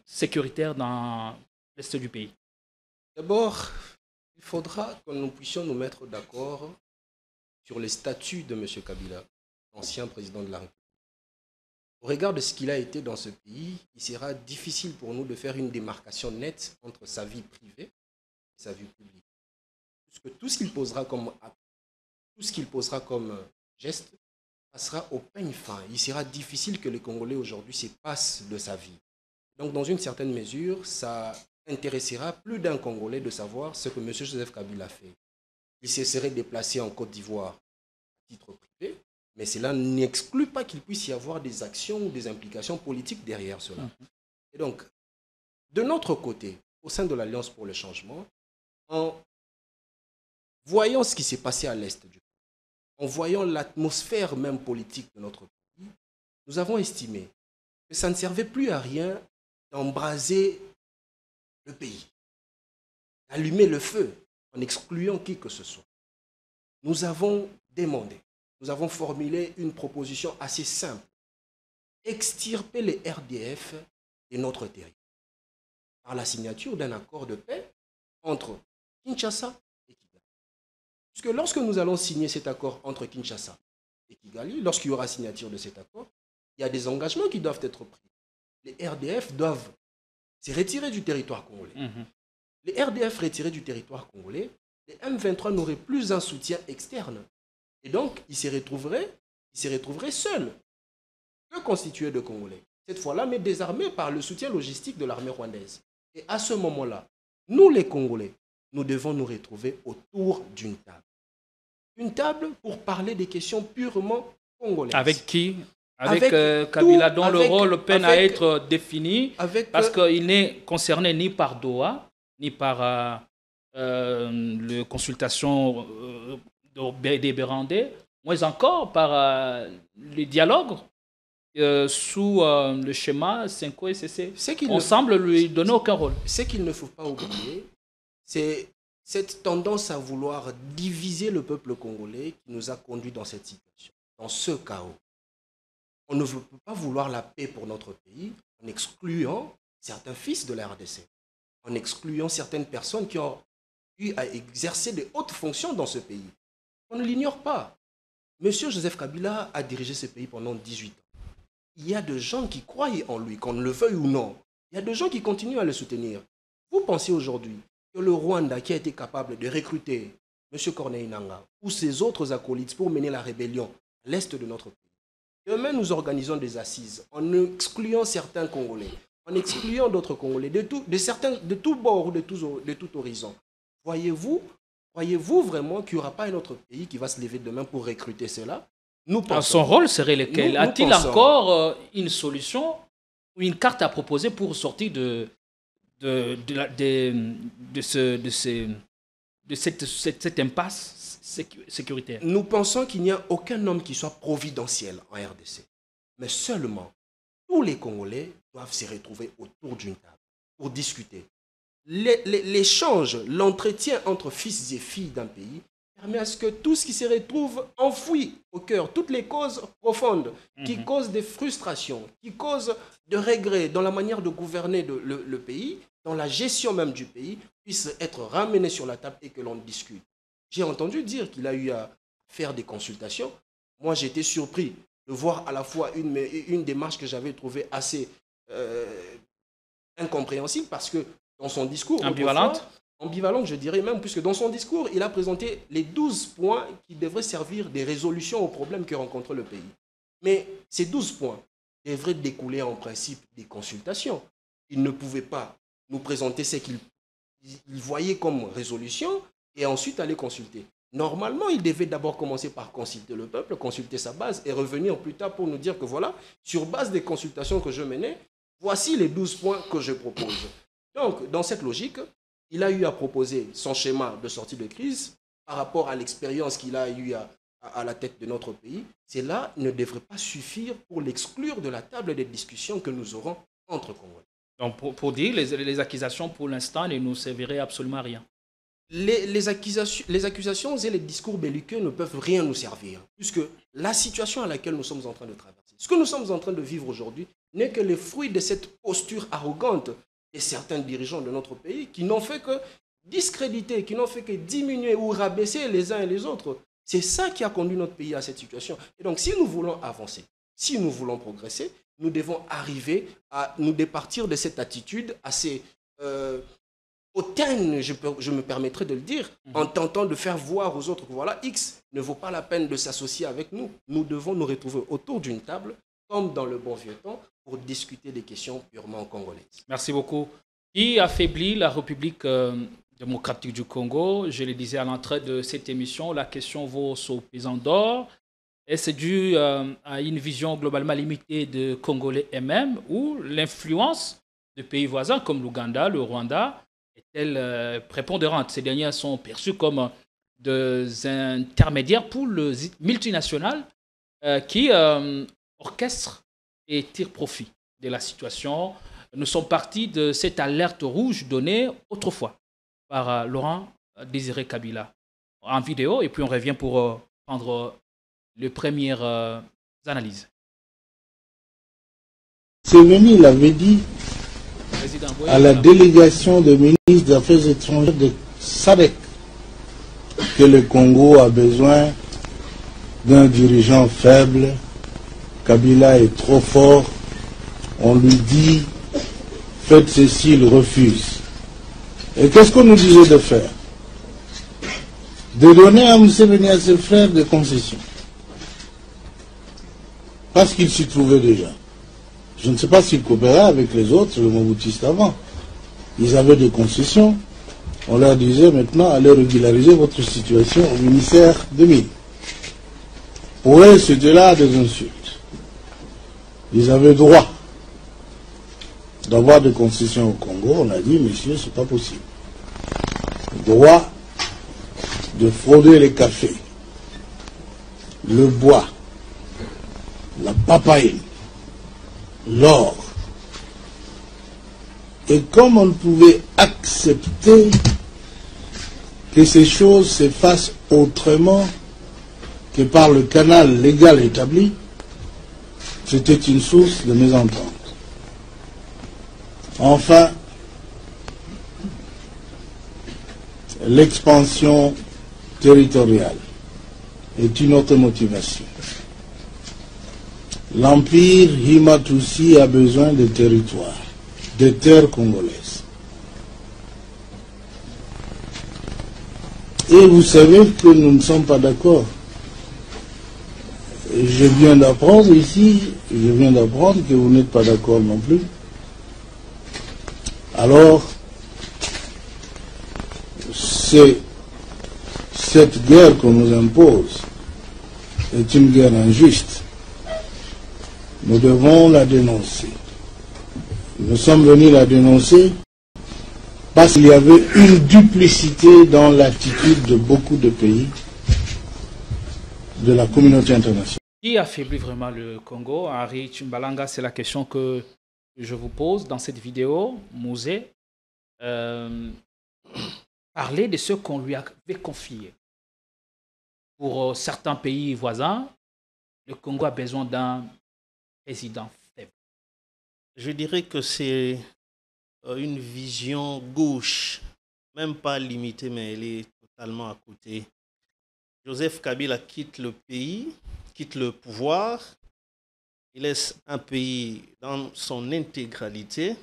sécuritaire dans l'est du pays. D'abord, il faudra que nous puissions nous mettre d'accord sur les statuts de M. Kabila, ancien président de la République. Au regard de ce qu'il a été dans ce pays, il sera difficile pour nous de faire une démarcation nette entre sa vie privée et sa vie publique. Puisque tout ce qu'il posera comme acte, tout ce qu'il posera comme geste, passera au peigne fin. Il sera difficile que les Congolais aujourd'hui se passent de sa vie. Donc, dans une certaine mesure, ça intéressera plus d'un Congolais de savoir ce que M. Joseph Kabila fait. Il se serait déplacé en Côte d'Ivoire à titre privé, mais cela n'exclut pas qu'il puisse y avoir des actions ou des implications politiques derrière cela. Et donc, de notre côté, au sein de l'Alliance pour le changement, en voyant ce qui s'est passé à l'Est du pays, en voyant l'atmosphère même politique de notre pays, nous avons estimé que ça ne servait plus à rien d'embraser le pays, d'allumer le feu en excluant qui que ce soit. Nous avons demandé, nous avons formulé une proposition assez simple. Extirper les RDF de notre territoire par la signature d'un accord de paix entre Kinshasa et Kigali. Puisque lorsque nous allons signer cet accord entre Kinshasa et Kigali, lorsqu'il y aura signature de cet accord, il y a des engagements qui doivent être pris. Les RDF doivent se retirer du territoire congolais. Les RDF retirés du territoire congolais, les M23 n'auraient plus un soutien externe. Et donc, ils se retrouveraient seuls. Que constitués de Congolais? Cette fois-là, mais désarmés par le soutien logistique de l'armée rwandaise. Et à ce moment-là, nous les Congolais, nous devons nous retrouver autour d'une table. Une table pour parler des questions purement congolaises. Avec qui? Avec Kabila, dont le rôle peine à être défini, parce qu'il n'est concerné ni par Doha, ni par les consultations des Bérandais, moins encore par les dialogues sous le schéma 5O SCC. On semble lui donner aucun rôle. Ce qu'il ne faut pas oublier, c'est cette tendance à vouloir diviser le peuple congolais qui nous a conduits dans cette situation, dans ce chaos. On ne peut pas vouloir la paix pour notre pays en excluant certains fils de la RDC, en excluant certaines personnes qui ont eu à exercer de hautes fonctions dans ce pays. On ne l'ignore pas. Monsieur Joseph Kabila a dirigé ce pays pendant 18 ans. Il y a des gens qui croient en lui, qu'on le veuille ou non. Il y a des gens qui continuent à le soutenir. Vous pensez aujourd'hui que le Rwanda, qui a été capable de recruter M. Corneille Nangaa ou ses autres acolytes pour mener la rébellion à l'est de notre pays, demain, nous organisons des assises en excluant certains Congolais, en excluant d'autres Congolais, de tous bords ou de tout horizon, Croyez-vous vraiment qu'il n'y aura pas un autre pays qui va se lever demain pour recruter cela? Nous pensons, son rôle serait lequel? A-t-il encore une solution ou une carte à proposer pour sortir de cette impasse sécuritaire? Nous pensons qu'il n'y a aucun homme qui soit providentiel en RDC. Mais seulement, tous les Congolais doivent se retrouver autour d'une table pour discuter. L'échange, l'entretien entre fils et filles d'un pays permet à ce que tout ce qui se retrouve enfoui au cœur, toutes les causes profondes qui causent des frustrations, qui causent de regrets dans la manière de gouverner le pays, dans la gestion même du pays, puissent être ramenées sur la table et que l'on discute. J'ai entendu dire qu'il a eu à faire des consultations. Moi, j'ai été surpris de voir à la fois une démarche que j'avais trouvée assez incompréhensible parce que dans son discours... Ambivalente, je dirais même, puisque dans son discours, il a présenté les 12 points qui devraient servir des résolutions aux problèmes que rencontre le pays. Mais ces 12 points devraient découler en principe des consultations. Il ne pouvait pas nous présenter ce qu'il voyait comme résolution et ensuite aller consulter. Normalement, il devait d'abord commencer par consulter le peuple, consulter sa base et revenir plus tard pour nous dire que voilà, sur base des consultations que je menais, voici les 12 points que je propose. Donc, dans cette logique, il a eu à proposer son schéma de sortie de crise par rapport à l'expérience qu'il a eue à la tête de notre pays. Cela ne devrait pas suffire pour l'exclure de la table des discussions que nous aurons entre Congolais. Donc, pour dire, les accusations pour l'instant ne nous serviraient absolument à rien. Les accusations et les discours belliqueux ne peuvent rien nous servir, puisque la situation à laquelle nous sommes en train de traverser, ce que nous sommes en train de vivre aujourd'hui, n'est que le fruit de cette posture arrogante et certains dirigeants de notre pays qui n'ont fait que discréditer, qui n'ont fait que diminuer ou rabaisser les uns et les autres. C'est ça qui a conduit notre pays à cette situation. Et donc, si nous voulons avancer, si nous voulons progresser, nous devons arriver à nous départir de cette attitude assez hautaine, je me permettrai de le dire, en tentant de faire voir aux autres que voilà, X ne vaut pas la peine de s'associer avec nous. Nous devons nous retrouver autour d'une table, comme dans le bon vieux temps, pour discuter des questions purement congolaises. Merci beaucoup. Qui affaiblit la République démocratique du Congo? Je le disais à l'entrée de cette émission, la question vaut au pesant d'or. Est-ce dû à une vision globalement limitée de Congolais eux-mêmes ou l'influence de pays voisins comme l'Ouganda, le Rwanda est-elle prépondérante? Ces derniers sont perçus comme des intermédiaires pour le multinational qui orchestrent et tirent profit de la situation. Nous sommes partis de cette alerte rouge donnée autrefois par Laurent Désiré Kabila en vidéo et puis on revient pour prendre les premières analyses. Séveni l'avait dit à la délégation de ministres des Affaires étrangères de SADC que le Congo a besoin d'un dirigeant faible. Kabila est trop fort. On lui dit faites ceci, il refuse. Et qu'est-ce qu'on nous disait de faire? De donner à Museveni et à ses frères des concessions. Parce qu'il s'y trouvait déjà. Je ne sais pas s'ils coopéraient avec les autres, le Mobutistes avant. Ils avaient des concessions. On leur disait maintenant, allez régulariser votre situation au ministère des Mines. Pour eux, c'était là des insultes. Ils avaient droit d'avoir des concessions au Congo. On a dit, messieurs, c'est pas possible. Droit de frauder les cafés, le bois, la papaye, l'or. Et comme on ne pouvait accepter que ces choses se fassent autrement que par le canal légal établi, c'était une source de mésentente. Enfin, l'expansion territoriale est une autre motivation. L'empire Himatusi a besoin de territoires, de terres congolaises. Et vous savez que nous ne sommes pas d'accord. Je viens d'apprendre ici, que vous n'êtes pas d'accord non plus. Alors, cette guerre qu'on nous impose est une guerre injuste. Nous devons la dénoncer. Nous sommes venus la dénoncer parce qu'il y avait une duplicité dans l'attitude de beaucoup de pays de la communauté internationale. Qui affaiblit vraiment le Congo? Henri Tchimbalanga, c'est la question que je vous pose dans cette vidéo. Mouzé, parlez de ce qu'on lui avait confié. Pour certains pays voisins, le Congo a besoin d'un président faible. Je dirais que c'est une vision gauche, même pas limitée, mais elle est totalement à côté. Joseph Kabila quitte le pays, quitte le pouvoir, il laisse un pays dans son intégralité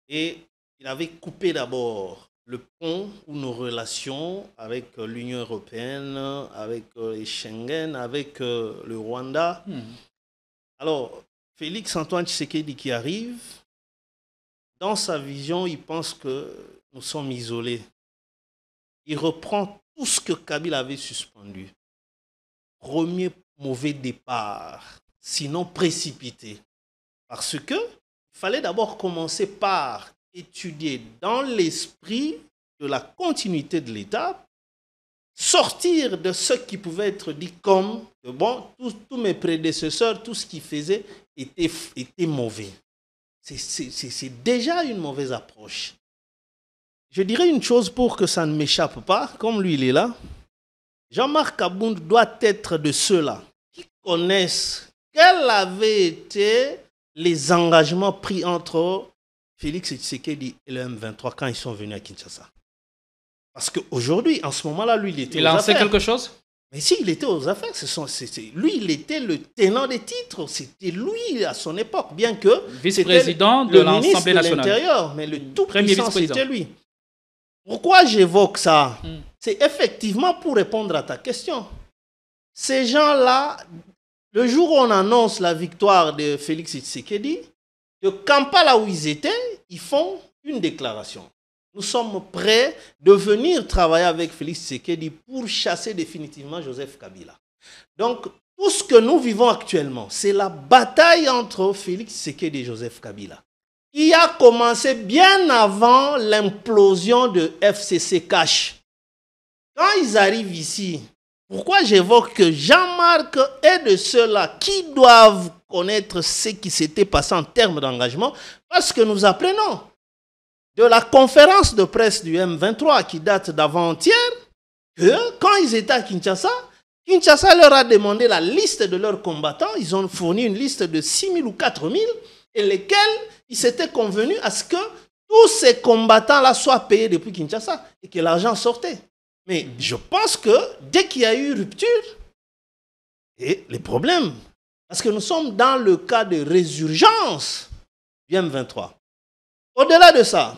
et il avait coupé d'abord le pont ou nos relations avec l'Union européenne, avec les Schengen, avec le Rwanda. Alors, Félix Antoine Tshisekedi qui arrive, dans sa vision, il pense que nous sommes isolés. Il reprend tout ce que Kabila avait suspendu. Premier mauvais départ, sinon précipité. Parce que il fallait d'abord commencer par étudier dans l'esprit de la continuité de l'État, sortir de ce qui pouvait être dit comme que bon, tous mes prédécesseurs, tout ce qu'ils faisaient était mauvais. C'est déjà une mauvaise approche. Je dirais une chose pour que ça ne m'échappe pas, comme lui il est là. Jean-Marc Abound doit être de ceux-là qui connaissent quels avaient été les engagements pris entre Félix Tshisekedi et le M23 quand ils sont venus à Kinshasa. Parce qu'aujourd'hui, en ce moment-là, lui, il était aux affaires. Il a lancé quelque chose? Mais si, il était aux affaires. Lui, il était le tenant des titres. C'était lui à son époque, bien que vice-président de l'Assemblée nationale. L'Intérieur, mais le tout puissant, c'était lui. Pourquoi j'évoque ça? C'est effectivement pour répondre à ta question. Ces gens-là, le jour où on annonce la victoire de Félix Tshisekedi, de Kampala où ils étaient, ils font une déclaration. Nous sommes prêts de venir travailler avec Félix Tshisekedi pour chasser définitivement Joseph Kabila. Donc, tout ce que nous vivons actuellement, c'est la bataille entre Félix Tshisekedi et Joseph Kabila, qui a commencé bien avant l'implosion de FCC Cash. Quand ils arrivent ici, pourquoi j'évoque que Jean-Marc est de ceux-là qui doivent connaître ce qui s'était passé en termes d'engagement? Parce que nous apprenons de la conférence de presse du M23 qui date d'avant-hier que quand ils étaient à Kinshasa, Kinshasa leur a demandé la liste de leurs combattants. Ils ont fourni une liste de 6 000 ou 4 000 et lesquels ils s'étaient convenus à ce que tous ces combattants-là soient payés depuis Kinshasa et que l'argent sortait. Mais je pense que dès qu'il y a eu rupture, et les problèmes, parce que nous sommes dans le cas de résurgence du M23. Au-delà de ça,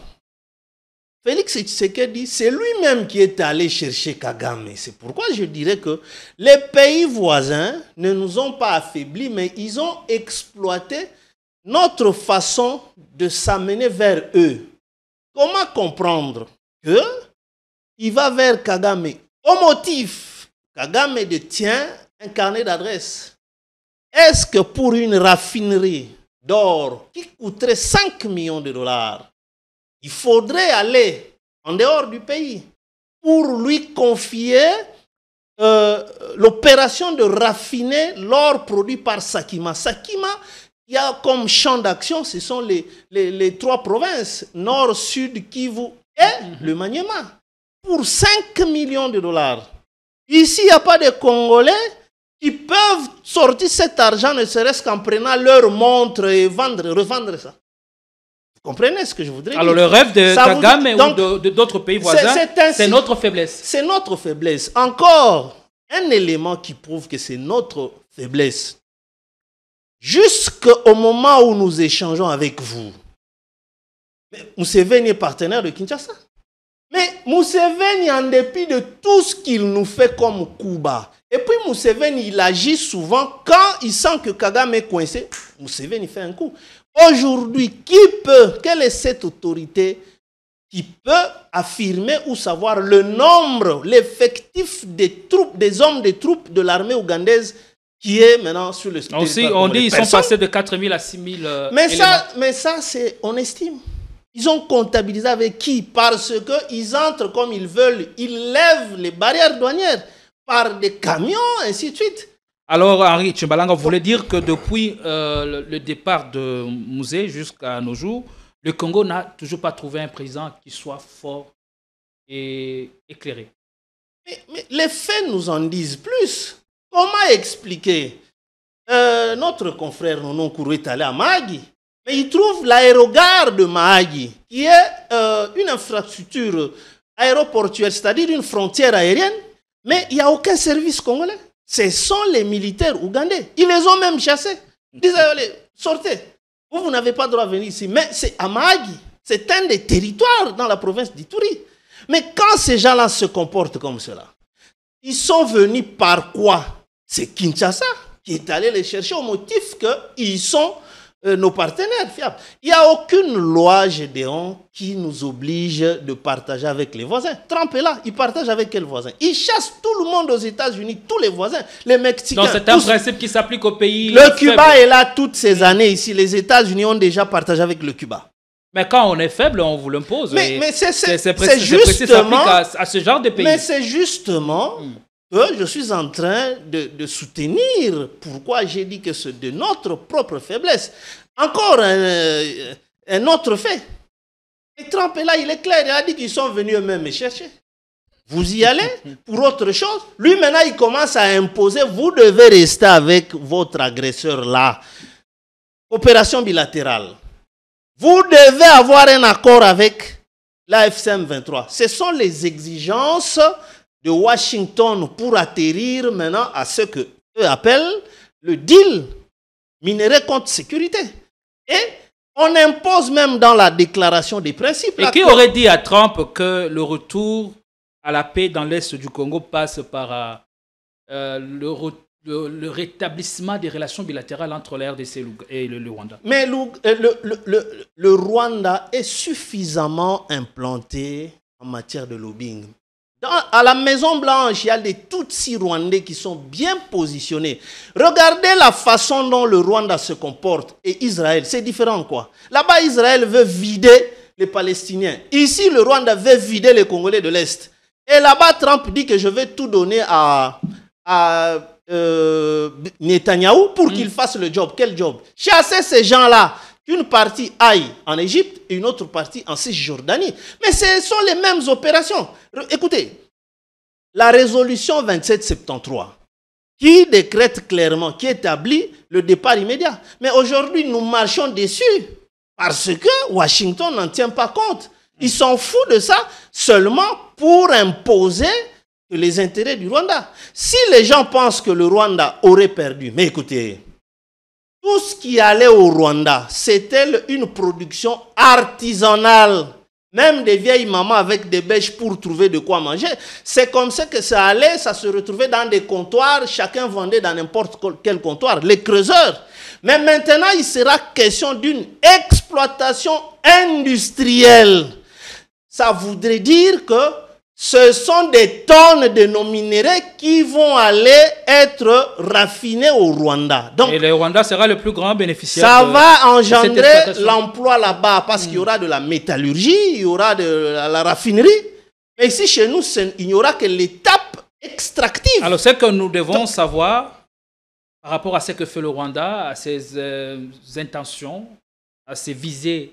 Félix Tshisekedi, c'est lui-même qui est allé chercher Kagame. C'est pourquoi je dirais que les pays voisins ne nous ont pas affaiblis, mais ils ont exploité notre façon de s'amener vers eux. Comment comprendre qu'il va vers Kagame au motif Kagame détient un carnet d'adresses? Est-ce que pour une raffinerie d'or qui coûterait 5 millions de dollars, il faudrait aller en dehors du pays pour lui confier l'opération de raffiner l'or produit par Sakima? Sakima, il y a comme champ d'action, ce sont les 3 provinces, Nord, Sud, Kivu et le Maniema, pour 5 millions de dollars. Ici, il n'y a pas de Congolais qui peuvent sortir cet argent, ne serait-ce qu'en prenant leur montre et revendre ça. Vous comprenez ce que je voudrais dire? Alors le rêve de Kagame ou d'autres pays voisins, c'est notre faiblesse. C'est notre faiblesse. Encore un élément qui prouve que c'est notre faiblesse. Jusqu'au moment où nous échangeons avec vous, Museveni est partenaire de Kinshasa. Mais Museveni, en dépit de tout ce qu'il nous fait comme coup bas, et puis Museveni, il agit souvent quand il sent que Kagame est coincé. Museveni fait un coup. Aujourd'hui, quelle est cette autorité qui peut affirmer ou savoir le nombre, l'effectif des troupes, des hommes des troupes de l'armée ougandaise qui est maintenant sur le territoire. Aussi, on dit qu'ils sont passés de 4 000 à 6 000 mais ça, c'est, on estime. Ils ont comptabilisé avec qui? Parce qu'ils entrent comme ils veulent, ils lèvent les barrières douanières par des camions, ainsi de suite. Alors, Henri Tchimbalanga, vous voulez dire que depuis le départ de Mouzé jusqu'à nos jours, le Congo n'a toujours pas trouvé un président qui soit fort et éclairé. Mais les faits nous en disent plus. Comment expliquer? Notre confrère Nonon Kourou est allé à Mahagi, mais il trouve l'aérogare de Mahagi, qui est une infrastructure aéroportuaire, c'est-à-dire une frontière aérienne, mais il n'y a aucun service congolais. Ce sont les militaires ougandais. Ils les ont même chassés. Ils disaient, allez, sortez. Vous n'avez pas le droit de venir ici. Mais c'est à Mahagi. C'est un des territoires dans la province d'Ituri. Mais quand ces gens-là se comportent comme cela, ils sont venus par quoi? C'est Kinshasa qui est allé les chercher au motif qu'ils sont nos partenaires fiables. Il n'y a aucune loi, Gédéon, qui nous oblige de partager avec les voisins. Trump est là, il partage avec quels voisins? Il chasse tout le monde aux États-Unis, tous les voisins, les Mexicains. Donc c'est un principe qui s'applique au pays. Le Cuba est là toutes ces années ici. Les États-Unis ont déjà partagé avec le Cuba. Mais quand on est faible, on vous l'impose. Mais c'est justement à ce genre de pays. Mais c'est justement que je suis en train de soutenir pourquoi j'ai dit que c'est de notre propre faiblesse. Encore un autre fait. Et Trump est là, il est clair, il a dit qu'ils sont venus eux-mêmes me chercher. Vous y allez pour autre chose. Lui maintenant il commence à imposer, vous devez rester avec votre agresseur là. Opération bilatérale. Vous devez avoir un accord avec la FCM 23. Ce sont les exigences de Washington pour atterrir maintenant à ce que eux appellent le deal minerai contre sécurité. Et on impose même dans la déclaration des principes. Et qui aurait dit à Trump que le retour à la paix dans l'Est du Congo passe par le rétablissement des relations bilatérales entre la RDC et le Rwanda? Mais le Rwanda est suffisamment implanté en matière de lobbying. À la Maison Blanche, il y a des Tutsis rwandais qui sont bien positionnés. Regardez la façon dont le Rwanda se comporte et Israël, c'est différent quoi. Là-bas, Israël veut vider les Palestiniens. Ici, le Rwanda veut vider les Congolais de l'Est. Et là-bas, Trump dit que je vais tout donner à Netanyahou pour qu'il fasse le job. Quel job? Chasser ces gens-là. Qu'une partie aille en Égypte et une autre partie en Cisjordanie. Mais ce sont les mêmes opérations. Écoutez, la résolution 2773 qui décrète clairement, qui établit le départ immédiat. Mais aujourd'hui, nous marchons dessus parce que Washington n'en tient pas compte. Ils s'en foutent de ça seulement pour imposer les intérêts du Rwanda. Si les gens pensent que le Rwanda aurait perdu, mais écoutez, tout ce qui allait au Rwanda, c'était une production artisanale. Même des vieilles mamans avec des bêches pour trouver de quoi manger. C'est comme ça que ça allait, ça se retrouvait dans des comptoirs. Chacun vendait dans n'importe quel comptoir, les creuseurs. Mais maintenant, il sera question d'une exploitation industrielle. Ça voudrait dire que ce sont des tonnes de nos minéraux qui vont aller être raffinés au Rwanda. Donc, et le Rwanda sera le plus grand bénéficiaire. Ça va engendrer l'emploi là-bas parce qu'il y aura de la métallurgie, il y aura de la raffinerie. Mais ici, chez nous, il n'y aura que l'étape extractive. Alors, ce que nous devons savoir par rapport à ce que fait le Rwanda, à ses intentions, à ses visées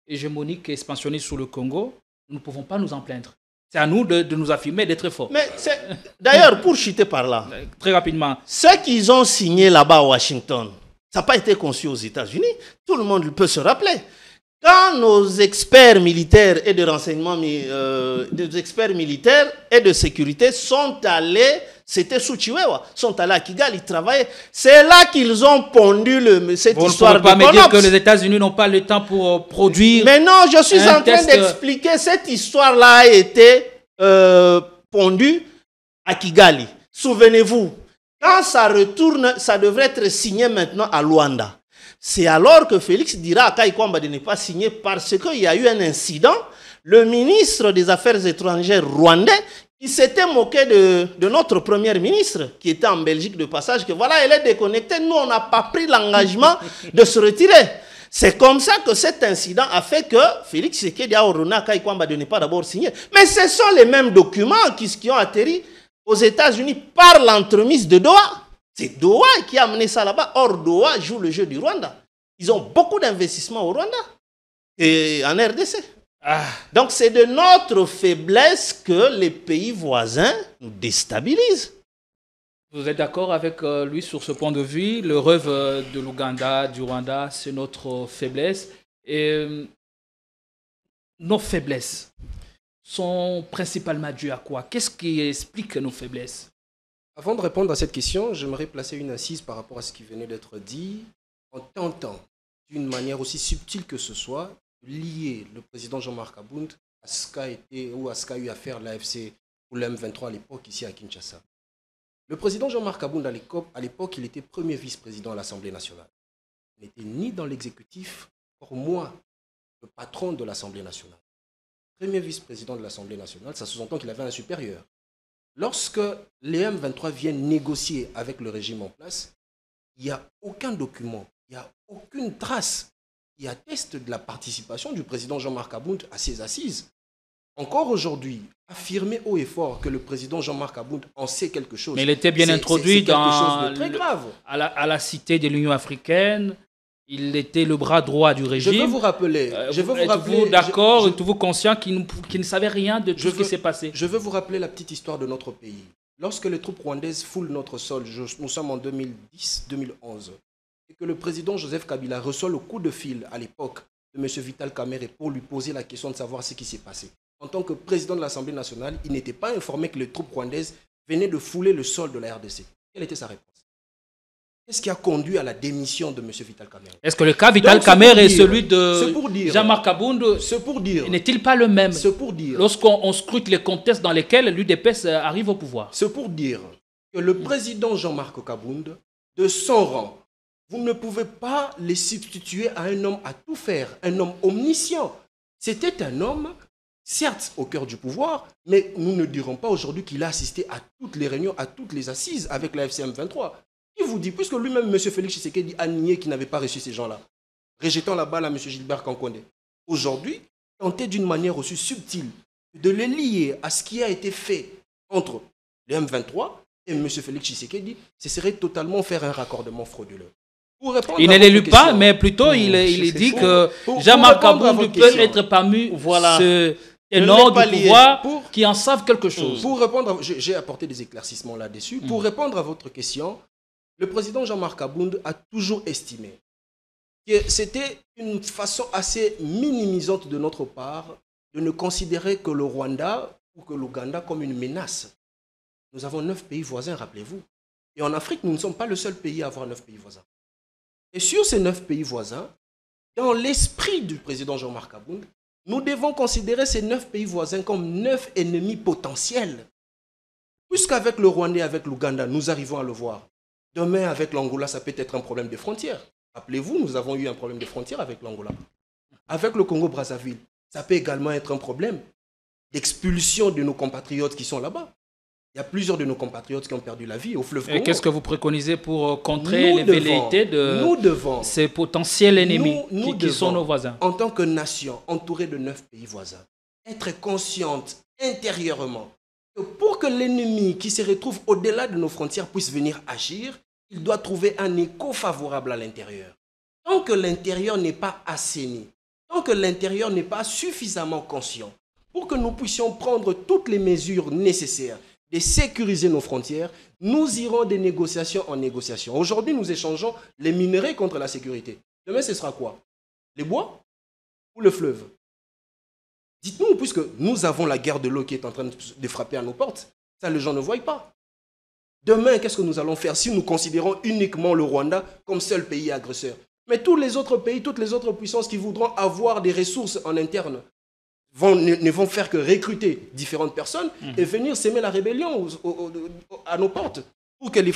hégémoniques et expansionnistes sur le Congo, nous ne pouvons pas nous en plaindre. C'est à nous de nous affirmer, d'être forts. Mais d'ailleurs, pour chuter par là, très rapidement, ce qu'ils ont signé là-bas à Washington, ça n'a pas été conçu aux États-Unis. Tout le monde peut se rappeler. Quand nos experts militaires et de renseignement, des experts militaires et de sécurité sont allés, c'était sous Chiwewa, sont allés à Kigali, ils travaillaient. C'est là qu'ils ont pondu cette histoire de Konops. Vous ne pouvez pas me dire que les États-Unis n'ont pas le temps pour produire. Mais non, je suis en train d'expliquer, cette histoire-là a été pondue à Kigali. Souvenez-vous, quand ça retourne, ça devrait être signé maintenant à Luanda. C'est alors que Félix dira à Kai Kwamba de ne pas signer parce qu'il y a eu un incident. le ministre des Affaires étrangères rwandais qui s'était moqué de notre première ministre qui était en Belgique de passage, que voilà, elle est déconnectée, nous on n'a pas pris l'engagement de se retirer. C'est comme ça que cet incident a fait que Félix Tshisekedi a ordonné à Kaikwamba de ne pas d'abord signer. Mais ce sont les mêmes documents qui ont atterri aux États-Unis par l'entremise de Doha. C'est Doha qui a amené ça là-bas. Or, Doha joue le jeu du Rwanda. Ils ont beaucoup d'investissements au Rwanda et en RDC. Donc, c'est de notre faiblesse que les pays voisins nous déstabilisent. Vous êtes d'accord avec lui sur ce point de vue? Le rêve de l'Ouganda, du Rwanda, c'est notre faiblesse. Et nos faiblesses sont principalement dues à quoi? Qu'est-ce qui explique nos faiblesses? Avant de répondre à cette question, j'aimerais placer une assise par rapport à ce qui venait d'être dit, en tentant, d'une manière aussi subtile que ce soit, lier le président Jean-Marc Abound à ce qu'a été ou à ce qu'a eu à faire l'AFC ou le M23 à l'époque ici à Kinshasa. Le président Jean-Marc Abound, à l'époque, il était premier vice-président à l'Assemblée nationale. Il n'était ni dans l'exécutif, pour moi, le patron de l'Assemblée nationale. Premier vice-président de l'Assemblée nationale, ça sous-entend qu'il avait un supérieur. Lorsque les M23 viennent négocier avec le régime en place, il n'y a aucun document, il n'y a aucune trace qui atteste de la participation du président Jean-Marc Abound à ces assises. Encore aujourd'hui, affirmer haut et fort que le président Jean-Marc Abound en sait quelque chose. Mais il était bien introduit dans très grave. À la cité de l'Union africaine. Il était le bras droit du régime. Je veux vous rappeler. Êtes-vous d'accord? Êtes-vous conscient qu'il ne savait rien de tout ce qui s'est passé? Je veux vous rappeler la petite histoire de notre pays. Lorsque les troupes rwandaises foulent notre sol, nous sommes en 2010-2011, et que le président Joseph Kabila reçoit le coup de fil à l'époque de M. Vital Kamerhe pour lui poser la question de savoir ce qui s'est passé. En tant que président de l'Assemblée nationale, il n'était pas informé que les troupes rwandaises venaient de fouler le sol de la RDC. Quelle était sa réponse? Qu'est-ce qui a conduit à la démission de M. Vital Kamerhe? Est-ce que le cas Vital Kamerhe est celui de Jean-Marc Abound? N'est-il pas le même? C'est pour dire. Lorsqu'on scrute les contextes dans lesquels l'UDPS arrive au pouvoir. C'est pour dire que le président Jean-Marc Abound, de son rang, vous ne pouvez pas les substituer à un homme à tout faire, un homme omniscient. C'était un homme, certes au cœur du pouvoir, mais nous ne dirons pas aujourd'hui qu'il a assisté à toutes les réunions, à toutes les assises avec la FCM 23. Il vous dit, puisque lui-même, M. Félix Tshisekedi a nié qu'il n'avait pas reçu ces gens-là, rejetant la balle à M. Gilbert Kankonde. Aujourd'hui, tenter d'une manière aussi subtile de les lier à ce qui a été fait entre les M23 et M. Félix Tshisekedi, ce serait totalement faire un raccordement frauduleux. Il ne l'élu pas, mais plutôt il dit que Jean-Marc Abound peut être parmi ce ténor du pouvoir qui en savent quelque chose. Pour répondre, j'ai apporté des éclaircissements là-dessus. Pour répondre à votre question, le président Jean-Marc Abound a toujours estimé que c'était une façon assez minimisante de notre part de ne considérer que le Rwanda ou que l'Ouganda comme une menace. Nous avons 9 pays voisins, rappelez-vous. Et en Afrique, nous ne sommes pas le seul pays à avoir 9 pays voisins. Et sur ces 9 pays voisins, dans l'esprit du président Jean-Marc Abound, nous devons considérer ces 9 pays voisins comme 9 ennemis potentiels. Puisqu'avec le Rwanda et avec l'Ouganda, nous arrivons à le voir. Demain, avec l'Angola, ça peut être un problème de frontières. Rappelez-vous, nous avons eu un problème de frontières avec l'Angola. Avec le Congo-Brazzaville, ça peut également être un problème d'expulsion de nos compatriotes qui sont là-bas. Il y a plusieurs de nos compatriotes qui ont perdu la vie au fleuve Congo. Et qu'est-ce que vous préconisez pour contrer les velléités de ces potentiels ennemis qui sont nos voisins? En tant que nation entourée de 9 pays voisins, être consciente intérieurement que pour que l'ennemi qui se retrouve au-delà de nos frontières puisse venir agir, il doit trouver un écho favorable à l'intérieur. Tant que l'intérieur n'est pas assaini, tant que l'intérieur n'est pas suffisamment conscient, pour que nous puissions prendre toutes les mesures nécessaires de sécuriser nos frontières, nous irons de négociation en négociation. Aujourd'hui, nous échangeons les minerais contre la sécurité. Demain, ce sera quoi? Les bois ou le fleuve? Dites-nous, puisque nous avons la guerre de l'eau qui est en train de frapper à nos portes, ça les gens ne voient pas. Demain, qu'est-ce que nous allons faire si nous considérons uniquement le Rwanda comme seul pays agresseur? Mais tous les autres pays, toutes les autres puissances qui voudront avoir des ressources en interne ne vont faire que recruter différentes personnes et venir s'aimer la rébellion à nos portes pour que les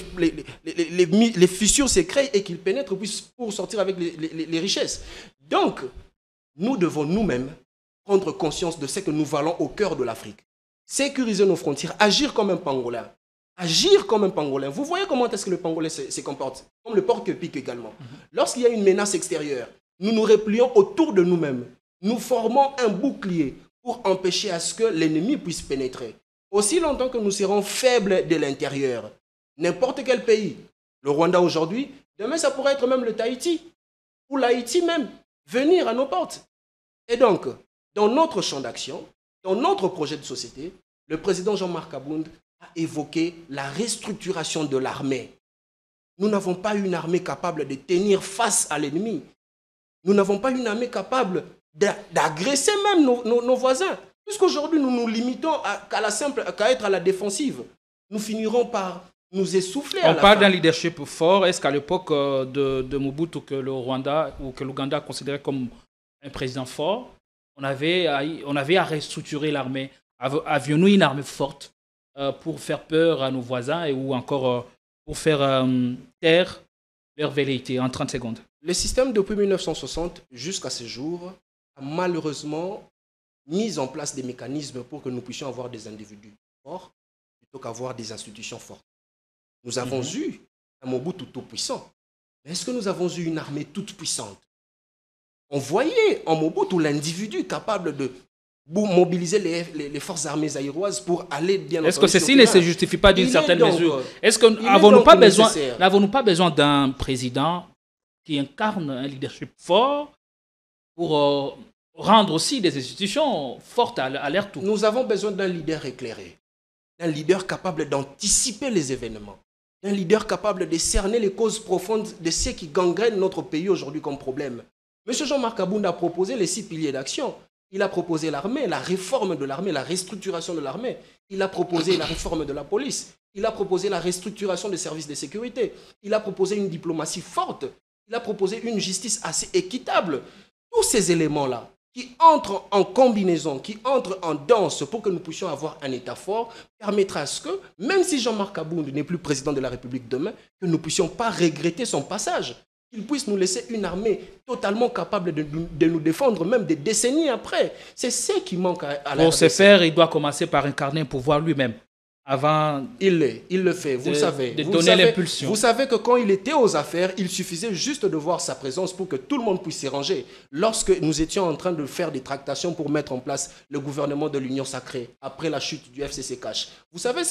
fissures se créent et qu'ils pénètrent pour sortir avec les richesses. Donc, nous devons nous-mêmes prendre conscience de ce que nous valons au cœur de l'Afrique. Sécuriser nos frontières, agir comme un pangolin. Agir comme un pangolin. Vous voyez comment est-ce que le pangolin se comporte? Comme le porc-épic également. Lorsqu'il y a une menace extérieure, nous nous replions autour de nous-mêmes. Nous formons un bouclier pour empêcher à ce que l'ennemi puisse pénétrer. Aussi longtemps que nous serons faibles de l'intérieur, n'importe quel pays, le Rwanda aujourd'hui, demain ça pourrait être même le Tahiti, ou l'Haïti même, venir à nos portes. Et donc, dans notre champ d'action, dans notre projet de société, le président Jean-Marc Abound a évoqué la restructuration de l'armée. Nous n'avons pas une armée capable de tenir face à l'ennemi. Nous n'avons pas une armée capable d'agresser même nos voisins. Puisqu'aujourd'hui, nous nous limitons qu'à être à la défensive. Nous finirons par nous essouffler. On parle d'un leadership fort. Est-ce qu'à l'époque de Mobutu, que le Rwanda ou que l'Ouganda considérait comme un président fort, on avait à restructurer l'armée? Avions-nous une armée forte pour faire peur à nos voisins ou encore pour faire taire leur velléité? En 30 secondes. Le système depuis 1960 jusqu'à ce jour a malheureusement mis en place des mécanismes pour que nous puissions avoir des individus forts plutôt qu'avoir des institutions fortes. Nous avons eu un Mobutu tout puissant, mais est-ce que nous avons eu une armée toute puissante? On voyait en Mobutu l'individu capable de mobiliser les forces armées zaïroises pour aller bien entendu. Est-ce que ceci ne se justifie pas d'une certaine mesure? Est-ce que n'avons-nous pas besoin d'un président qui incarne un leadership fort pour rendre aussi des institutions fortes à leur tour? Nous avons besoin d'un leader éclairé, d'un leader capable d'anticiper les événements, d'un leader capable de cerner les causes profondes de ce qui gangrène notre pays aujourd'hui comme problème. M. Jean-Marc Abound a proposé les 6 piliers d'action. Il a proposé l'armée, la réforme de l'armée, la restructuration de l'armée. Il a proposé la réforme de la police. Il a proposé la restructuration des services de sécurité. Il a proposé une diplomatie forte. Il a proposé une justice assez équitable. Tous ces éléments-là qui entrent en combinaison, qui entrent en danse pour que nous puissions avoir un État fort, permettra à ce que, même si Jean-Marc Abound n'est plus président de la République demain, que nous ne puissions pas regretter son passage. Qu'il puisse nous laisser une armée totalement capable de nous défendre, même des décennies après. C'est ce qui manque à la Pour ce faire, il doit commencer par incarner un pouvoir lui-même. Avant il le fait, vous le savez. De donner l'impulsion. Vous savez que quand il était aux affaires, il suffisait juste de voir sa présence pour que tout le monde puisse s'y ranger. Lorsque nous étions en train de faire des tractations pour mettre en place le gouvernement de l'Union sacrée, après la chute du FCC-CACH, vous savez,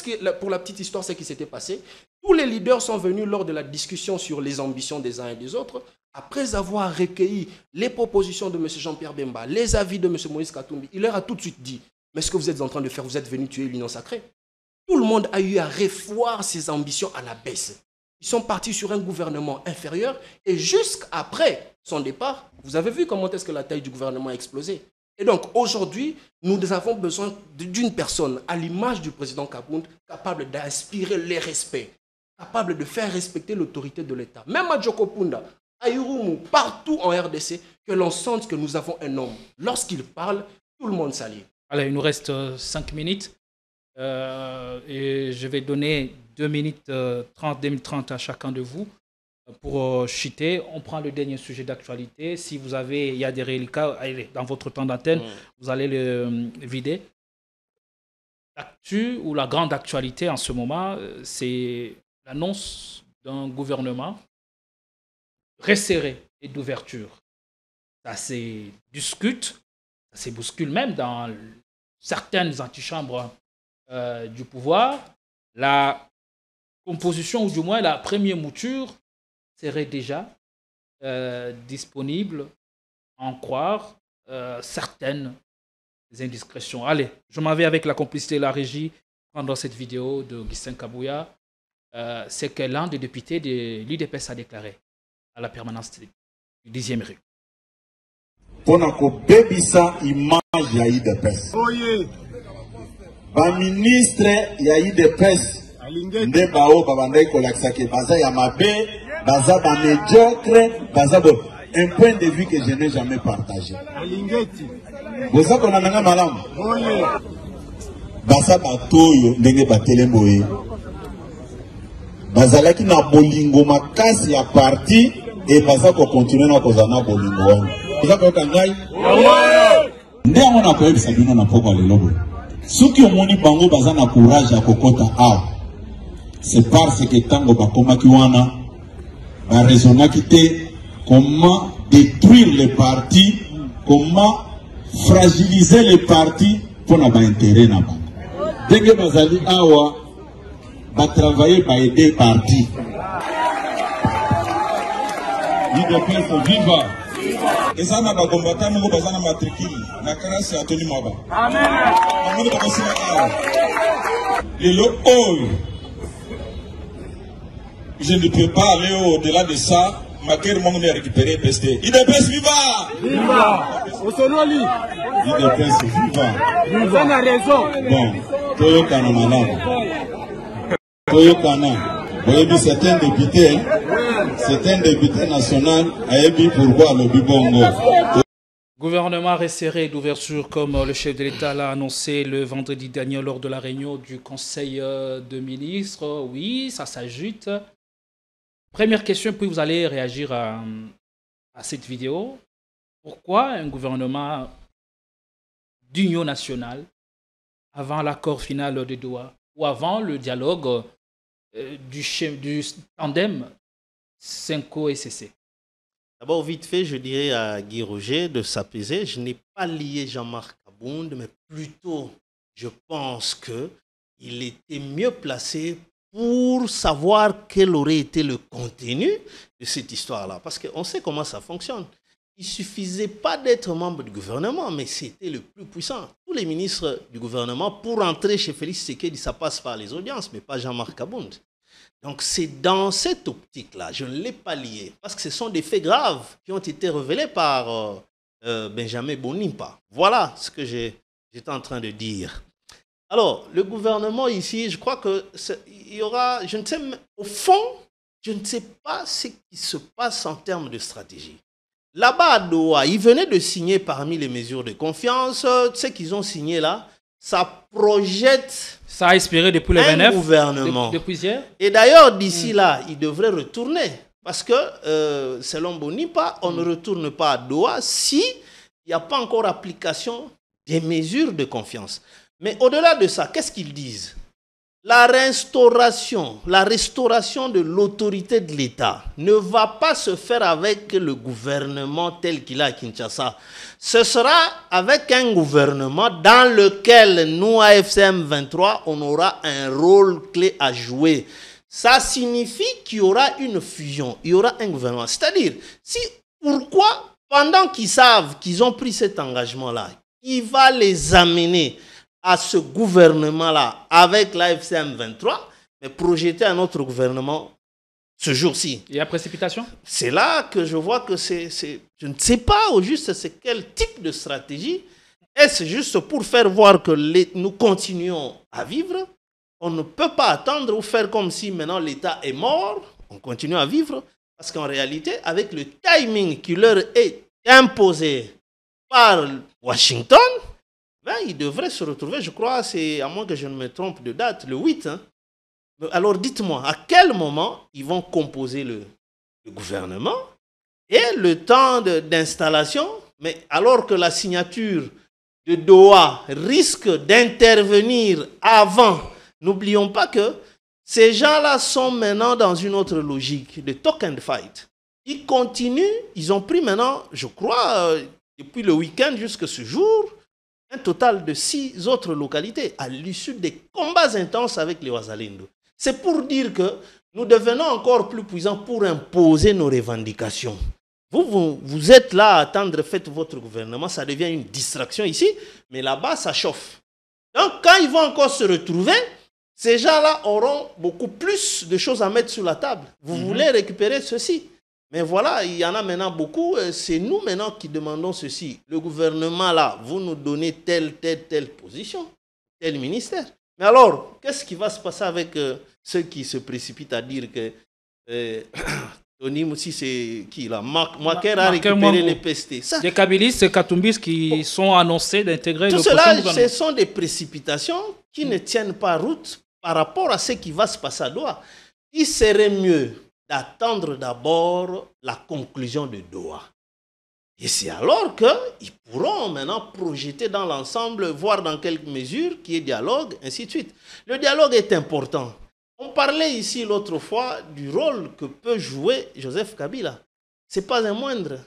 pour la petite histoire, ce qui s'était passé? Tous les leaders sont venus lors de la discussion sur les ambitions des uns et des autres, après avoir recueilli les propositions de M. Jean-Pierre Bemba, les avis de M. Moïse Katumbi. Il leur a tout de suite dit, mais ce que vous êtes en train de faire, vous êtes venus tuer l'Union sacrée. Tout le monde a eu à revoir ses ambitions à la baisse. Ils sont partis sur un gouvernement inférieur et jusqu'après son départ, vous avez vu comment est-ce que la taille du gouvernement a explosé. Et donc aujourd'hui, nous avons besoin d'une personne à l'image du président Kabound capable d'inspirer les respects, capable de faire respecter l'autorité de l'État. Même à Djokopunda, à Irumu, partout en RDC, que l'on sente que nous avons un homme. Lorsqu'il parle, tout le monde s'allie. Alors, il nous reste 5 minutes. Et je vais donner 2 minutes 2030 à chacun de vous pour chuter. On prend le dernier sujet d'actualité. Si vous avez, il y a des reliquats, allez, dans votre temps d'antenne, vous allez le vider. L'actu ou la grande actualité en ce moment, c'est l'annonce d'un gouvernement resserré et d'ouverture. Ça se discute, ça se bouscule même dans certaines antichambres du pouvoir. La composition, ou du moins la première mouture, serait déjà disponible à en croire certaines indiscrétions. Allez, je m'en vais avec la complicité de la régie pendant cette vidéo de Augustin Kabouya. C'est que l'un des députés de l'UDPS a déclaré à la permanence du 10e rue. Pour qu'on bébissa image ya UDPS. Ba ministre ya UDPS nde bao babandai kolakisa ke baza ya mabe, baza ba médiocre, baza un point de vue que je n'ai jamais partagé. Boza kona nanga malamu. Baza batoyo ndenge batelemboye. Bazalaki na bolingo makasi ya parti et baza ko continuer na kozana bolingo wana. Baza ko kangai. Nde on a koyeb sabino na poko le lobo. Soki omoni bango baza na courage à kokota a. C'est parce que tango bakoma kiwana ba raisonna kité comment détruire les partis, comment fragiliser les partis pour na ba intérêt na bango. Denge bazali awa ba travailler ba aider partis. IDPS viva. Et ça n'a pas combattu, nous avons un matricule. La classe a tenu ma bas. Amen. Je ne peux pas aller au-delà de ça. Ma guerre m'a récupéré PST. IDPS viva! Viva! Au sonoli! IDPS viva! Vous avez raison! Bon, Toyo Kana malade. Toyo Kana. C'est un député, national, pourquoi le Bibongo. Gouvernement resserré d'ouverture comme le chef de l'État l'a annoncé le vendredi dernier lors de la réunion du Conseil de ministres. Oui, ça s'ajoute. Première question, puis vous allez réagir à cette vidéo. Pourquoi un gouvernement d'union nationale avant l'accord final de Doha ou avant le dialogue du tandem Senko et CC? D'abord, vite fait, je dirais à Guy Roger de s'apaiser. Je n'ai pas lié Jean-Marc Abound, mais plutôt, je pense qu'il était mieux placé pour savoir quel aurait été le contenu de cette histoire-là. Parce qu'on sait comment ça fonctionne. Il ne suffisait pas d'être membre du gouvernement, mais c'était le plus puissant. Tous les ministres du gouvernement, pour entrer chez Félix Tshisekedi, ça passe par les audiences, mais pas Jean-Marc Abound. Donc c'est dans cette optique-là, je ne l'ai pas lié, parce que ce sont des faits graves qui ont été révélés par Benjamin Bonimpa. Voilà ce que j'étais en train de dire. Alors, le gouvernement ici, je crois qu'il y aura, je ne sais, au fond, je ne sais pas ce qui se passe en termes de stratégie. Là-bas à Doha, ils venaient de signer parmi les mesures de confiance, ce qu'ils ont signé là, ça projette... Ça a expiré depuis le 29, gouvernement. Depuis hier. Et d'ailleurs, d'ici là, ils devraient retourner. Parce que, selon Bonipa, on ne retourne pas à Doha si il n'y a pas encore application des mesures de confiance. Mais au-delà de ça, qu'est-ce qu'ils disent? La restauration de l'autorité de l'État ne va pas se faire avec le gouvernement tel qu'il a à Kinshasa. Ce sera avec un gouvernement dans lequel nous, AFCM 23, on aura un rôle clé à jouer. Ça signifie qu'il y aura une fusion, il y aura un gouvernement. C'est-à-dire, pourquoi, pendant qu'ils savent qu'ils ont pris cet engagement-là, il va les amener à ce gouvernement-là avec l'AFCM 23, mais projeter un autre gouvernement ce jour-ci. Il y a précipitation? C'est là que je vois que je ne sais pas au juste c'est quel type de stratégie. Est-ce juste pour faire voir que nous continuons à vivre? On ne peut pas attendre ou faire comme si maintenant l'État est mort. On continue à vivre. Parce qu'en réalité, avec le timing qui leur est imposé par Washington, ben, ils devraient se retrouver, je crois, c'est à moins que je ne me trompe de date, le 8. Hein. Alors dites-moi, à quel moment ils vont composer le gouvernement et le temps d'installation, mais alors que la signature de Doha risque d'intervenir avant. N'oublions pas que ces gens-là sont maintenant dans une autre logique de talk and fight. Ils continuent, ils ont pris maintenant, je crois, depuis le week-end jusqu'à ce jour, un total de 6 autres localités à l'issue des combats intenses avec les Wazalendo. C'est pour dire que nous devenons encore plus puissants pour imposer nos revendications. Vous êtes là à attendre, faites votre gouvernement, ça devient une distraction ici, mais là-bas, ça chauffe. Donc, quand ils vont encore se retrouver, ces gens-là auront beaucoup plus de choses à mettre sur la table. Vous voulez récupérer ceci. Mais voilà, il y en a maintenant beaucoup. C'est nous maintenant qui demandons ceci. Le gouvernement là, vous nous donnez telle position, tel ministère. Mais alors, qu'est-ce qui va se passer avec ceux qui se précipitent à dire que Tony Moussi, c'est qui là? Maker a récupéré les PST. Des Kabilistes et Katumbis qui sont annoncés d'intégrer le prochain gouvernement. Tout cela, ce sont des précipitations qui ne tiennent pas route par rapport à ce qui va se passer à Doha. Il serait mieux d'attendre d'abord la conclusion de Doha. Et c'est alors qu'ils pourront maintenant projeter dans l'ensemble, voir dans quelle mesure qu'il y ait dialogue, ainsi de suite. Le dialogue est important. On parlait ici l'autre fois du rôle que peut jouer Joseph Kabila. Ce n'est pas un moindre.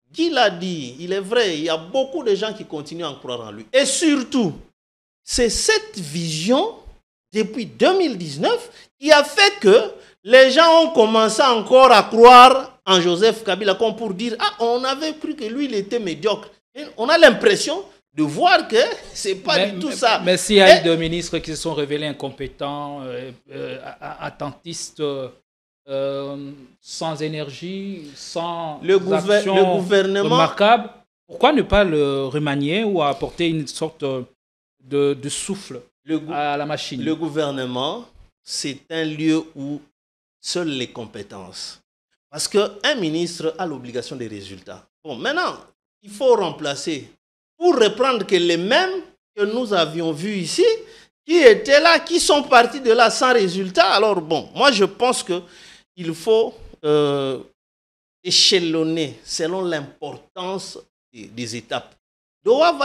Guy l'a dit, il est vrai, il y a beaucoup de gens qui continuent à croire en lui. Et surtout, c'est cette vision, depuis 2019, qui a fait que les gens ont commencé encore à croire en Joseph Kabila, comme pour dire, ah, on avait cru que lui, il était médiocre. Et on a l'impression de voir que ce n'est pas du tout ça. Mais s'il y a eu des ministres qui se sont révélés incompétents, attentistes, sans énergie, sans action le gouvernement remarquable, pourquoi ne pas le remanier ou apporter une sorte de souffle à la machine? Le gouvernement, c'est un lieu où seules les compétences. Parce qu'un ministre a l'obligation des résultats. Bon, maintenant, il faut remplacer pour reprendre que les mêmes que nous avions vus ici, qui étaient là, qui sont partis de là sans résultat. Alors bon, moi je pense qu'il faut échelonner selon l'importance des étapes. Doha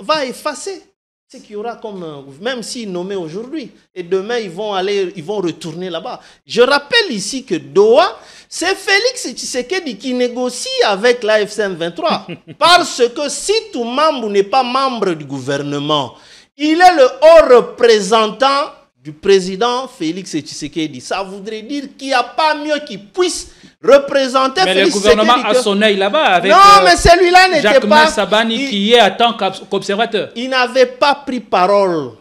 va effacer ce qu'il y aura comme, même s'ils nommaient aujourd'hui, et demain ils vont retourner là-bas. Je rappelle ici que Doha, c'est Félix Tshisekedi qui négocie avec l'AFC M23. Parce que si tout membre n'est pas membre du gouvernement, il est le haut représentant du président Félix Tshisekedi. Ça voudrait dire qu'il n'y a pas mieux qui puisse représenter mais Félix Tshisekedi. Mais le gouvernement a son œil là-bas avec mais celui-là n'était pas... Sabani qui y est en tant qu'observateur. Il n'avait pas pris parole.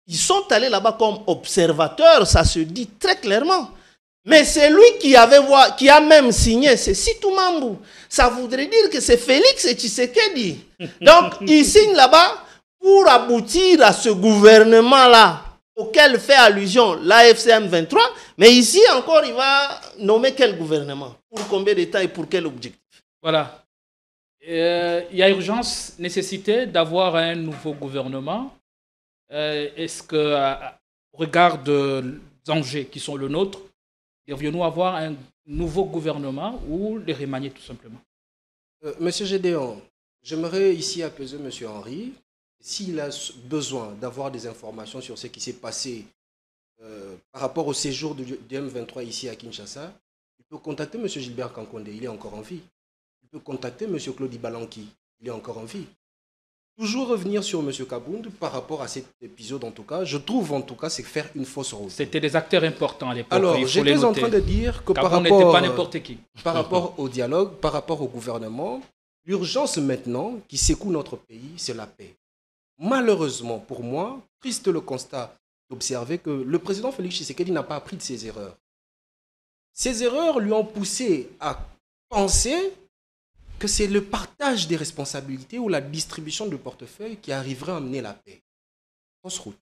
Ils sont allés là-bas comme observateurs, ça se dit très clairement. Mais c'est lui qui a même signé, c'est Sitou Mambou. Ça voudrait dire que c'est Félix Tshisekedi. Donc, il signe là-bas pour aboutir à ce gouvernement-là, auquel fait allusion l'AFC M23. Mais ici encore, il va nommer quel gouvernement? Pour combien de temps et pour quel objectif? Voilà. Il y a urgence, nécessité d'avoir un nouveau gouvernement. Est-ce que, au regard des enjeux qui sont le nôtre, devrions-nous avoir un nouveau gouvernement ou les remanier tout simplement? Monsieur Gédéon, j'aimerais ici apaiser Monsieur Henry. S'il a besoin d'avoir des informations sur ce qui s'est passé par rapport au séjour du M23 ici à Kinshasa, il peut contacter M. Gilbert Kankonde, il est encore en vie. Il peut contacter M. Claude Balanki, il est encore en vie. Toujours revenir sur M. Kabound par rapport à cet épisode en tout cas, je trouve en tout cas c'est faire une fausse route. C'était des acteurs importants à l'époque. Alors j'étais en train de dire que Kabound n'était pas n'importe qui. Par rapport au dialogue, par rapport au gouvernement, l'urgence maintenant qui secoue notre pays, c'est la paix. Malheureusement pour moi, triste le constat d'observer que le président Félix Tshisekedi n'a pas appris de ses erreurs. Ces erreurs lui ont poussé à penser que c'est le partage des responsabilités ou la distribution de portefeuille qui arriverait à amener la paix. Fausse route.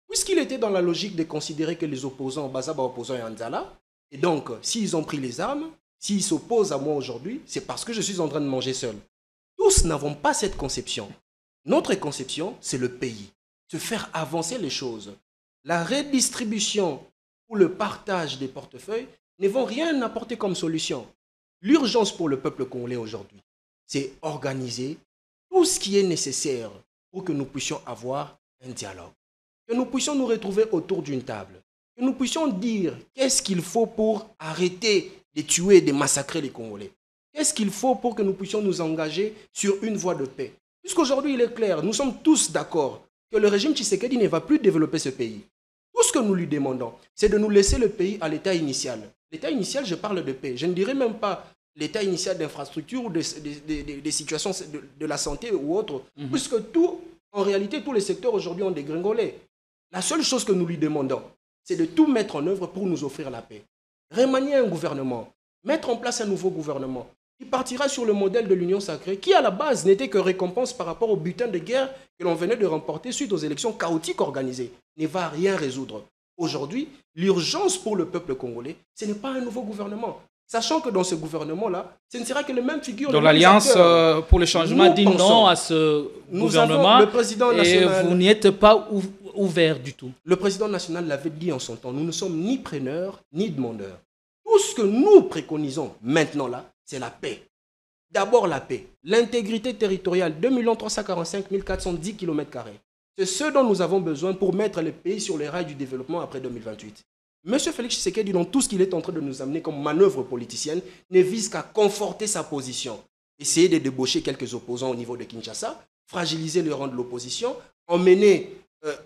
Puisqu'il était dans la logique de considérer que les opposants, Bazaba opposants et Anzala, et donc s'ils ont pris les armes, s'ils s'opposent à moi aujourd'hui, c'est parce que je suis en train de manger seul. Tous n'avons pas cette conception. Notre conception, c'est le pays. Se faire avancer les choses. La redistribution ou le partage des portefeuilles ne vont rien apporter comme solution. L'urgence pour le peuple congolais aujourd'hui, c'est organiser tout ce qui est nécessaire pour que nous puissions avoir un dialogue. Que nous puissions nous retrouver autour d'une table. Que nous puissions dire qu'est-ce qu'il faut pour arrêter de tuer et de massacrer les Congolais. Qu'est-ce qu'il faut pour que nous puissions nous engager sur une voie de paix. Puisqu'aujourd'hui, il est clair, nous sommes tous d'accord que le régime Tshisekedi ne va plus développer ce pays. Tout ce que nous lui demandons, c'est de nous laisser le pays à l'état initial. L'état initial, je parle de paix. Je ne dirais même pas l'état initial d'infrastructure ou des situations de la santé ou autre, puisque tout, en réalité, tous les secteurs aujourd'hui ont dégringolé. La seule chose que nous lui demandons, c'est de tout mettre en œuvre pour nous offrir la paix. Remanier un gouvernement, mettre en place un nouveau gouvernement qui partira sur le modèle de l'Union sacrée, qui à la base n'était que récompense par rapport au butin de guerre que l'on venait de remporter suite aux élections chaotiques organisées, ne va rien résoudre. Aujourd'hui, l'urgence pour le peuple congolais, ce n'est pas un nouveau gouvernement. Sachant que dans ce gouvernement-là, ce ne sera que les mêmes figures. Donc l'Alliance pour le changement dit non à ce gouvernement le président national, et vous n'y êtes pas ouvert du tout. Le président national l'avait dit en son temps, nous ne sommes ni preneurs ni demandeurs. Tout ce que nous préconisons maintenant là, c'est la paix. D'abord la paix, l'intégrité territoriale, 2 345 410 km². C'est ce dont nous avons besoin pour mettre le pays sur les rails du développement après 2028. Monsieur Félix Tshisekedi, dans tout ce qu'il est en train de nous amener comme manœuvre politicienne, ne vise qu'à conforter sa position. Essayer de débaucher quelques opposants au niveau de Kinshasa, fragiliser le rang de l'opposition, emmener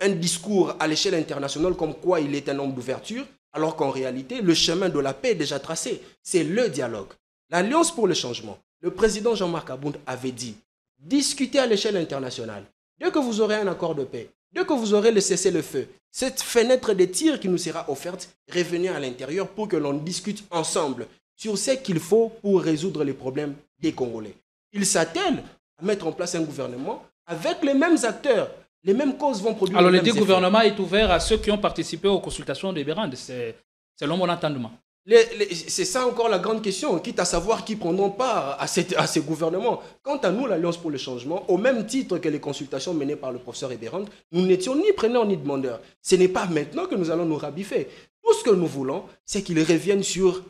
un discours à l'échelle internationale comme quoi il est un homme d'ouverture, alors qu'en réalité, le chemin de la paix est déjà tracé. C'est le dialogue. L'Alliance pour le changement. Le président Jean-Marc Abound avait dit, discutez à l'échelle internationale. Dès que vous aurez un accord de paix, dès que vous aurez le cessez-le-feu, cette fenêtre de tir qui nous sera offerte, revenez à l'intérieur pour que l'on discute ensemble sur ce qu'il faut pour résoudre les problèmes des Congolais. Il s'attelle à mettre en place un gouvernement avec les mêmes acteurs. Les mêmes causes vont produire alors, les mêmes le effets. gouvernement est ouvert à ceux qui ont participé aux consultations de Bérande, c'est selon mon entendement. C'est ça encore la grande question, quitte à savoir qui prendront part à ces gouvernements. Quant à nous, l'Alliance pour le changement, au même titre que les consultations menées par le professeur Ebérand, nous n'étions ni preneurs ni demandeurs. Ce n'est pas maintenant que nous allons nous rabiffer. Tout ce que nous voulons, c'est qu'ils reviennent sur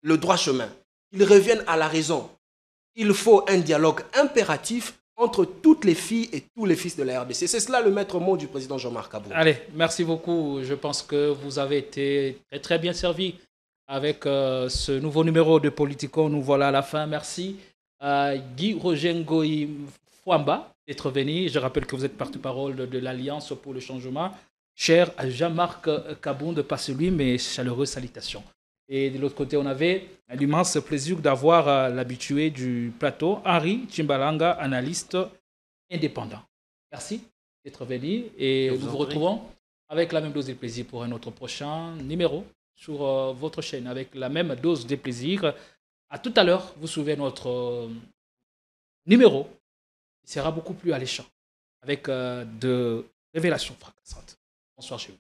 le droit chemin. Qu'ils reviennent à la raison. Il faut un dialogue impératif entre toutes les filles et tous les fils de la RDC. C'est cela le maître mot du président Jean-Marc Abound. Allez, merci beaucoup. Je pense que vous avez été très, très bien servi avec ce nouveau numéro de Politico. Nous voilà à la fin. Merci à Guy Roger Ngoï Fouamba d'être venu. Je rappelle que vous êtes porte-parole de l'Alliance pour le changement. Cher à Jean-Marc Abound, pas celui, mais chaleureuses salutations. Et de l'autre côté, on avait l'immense plaisir d'avoir l'habitué du plateau, Henri Chimbalanga, analyste indépendant. Merci d'être venu et nous vous retrouvons avec la même dose de plaisir pour un autre prochain numéro sur votre chaîne avec la même dose de plaisir. À tout à l'heure, vous suivez notre numéro. Il sera beaucoup plus alléchant avec de révélations fracassantes. Bonsoir chez vous.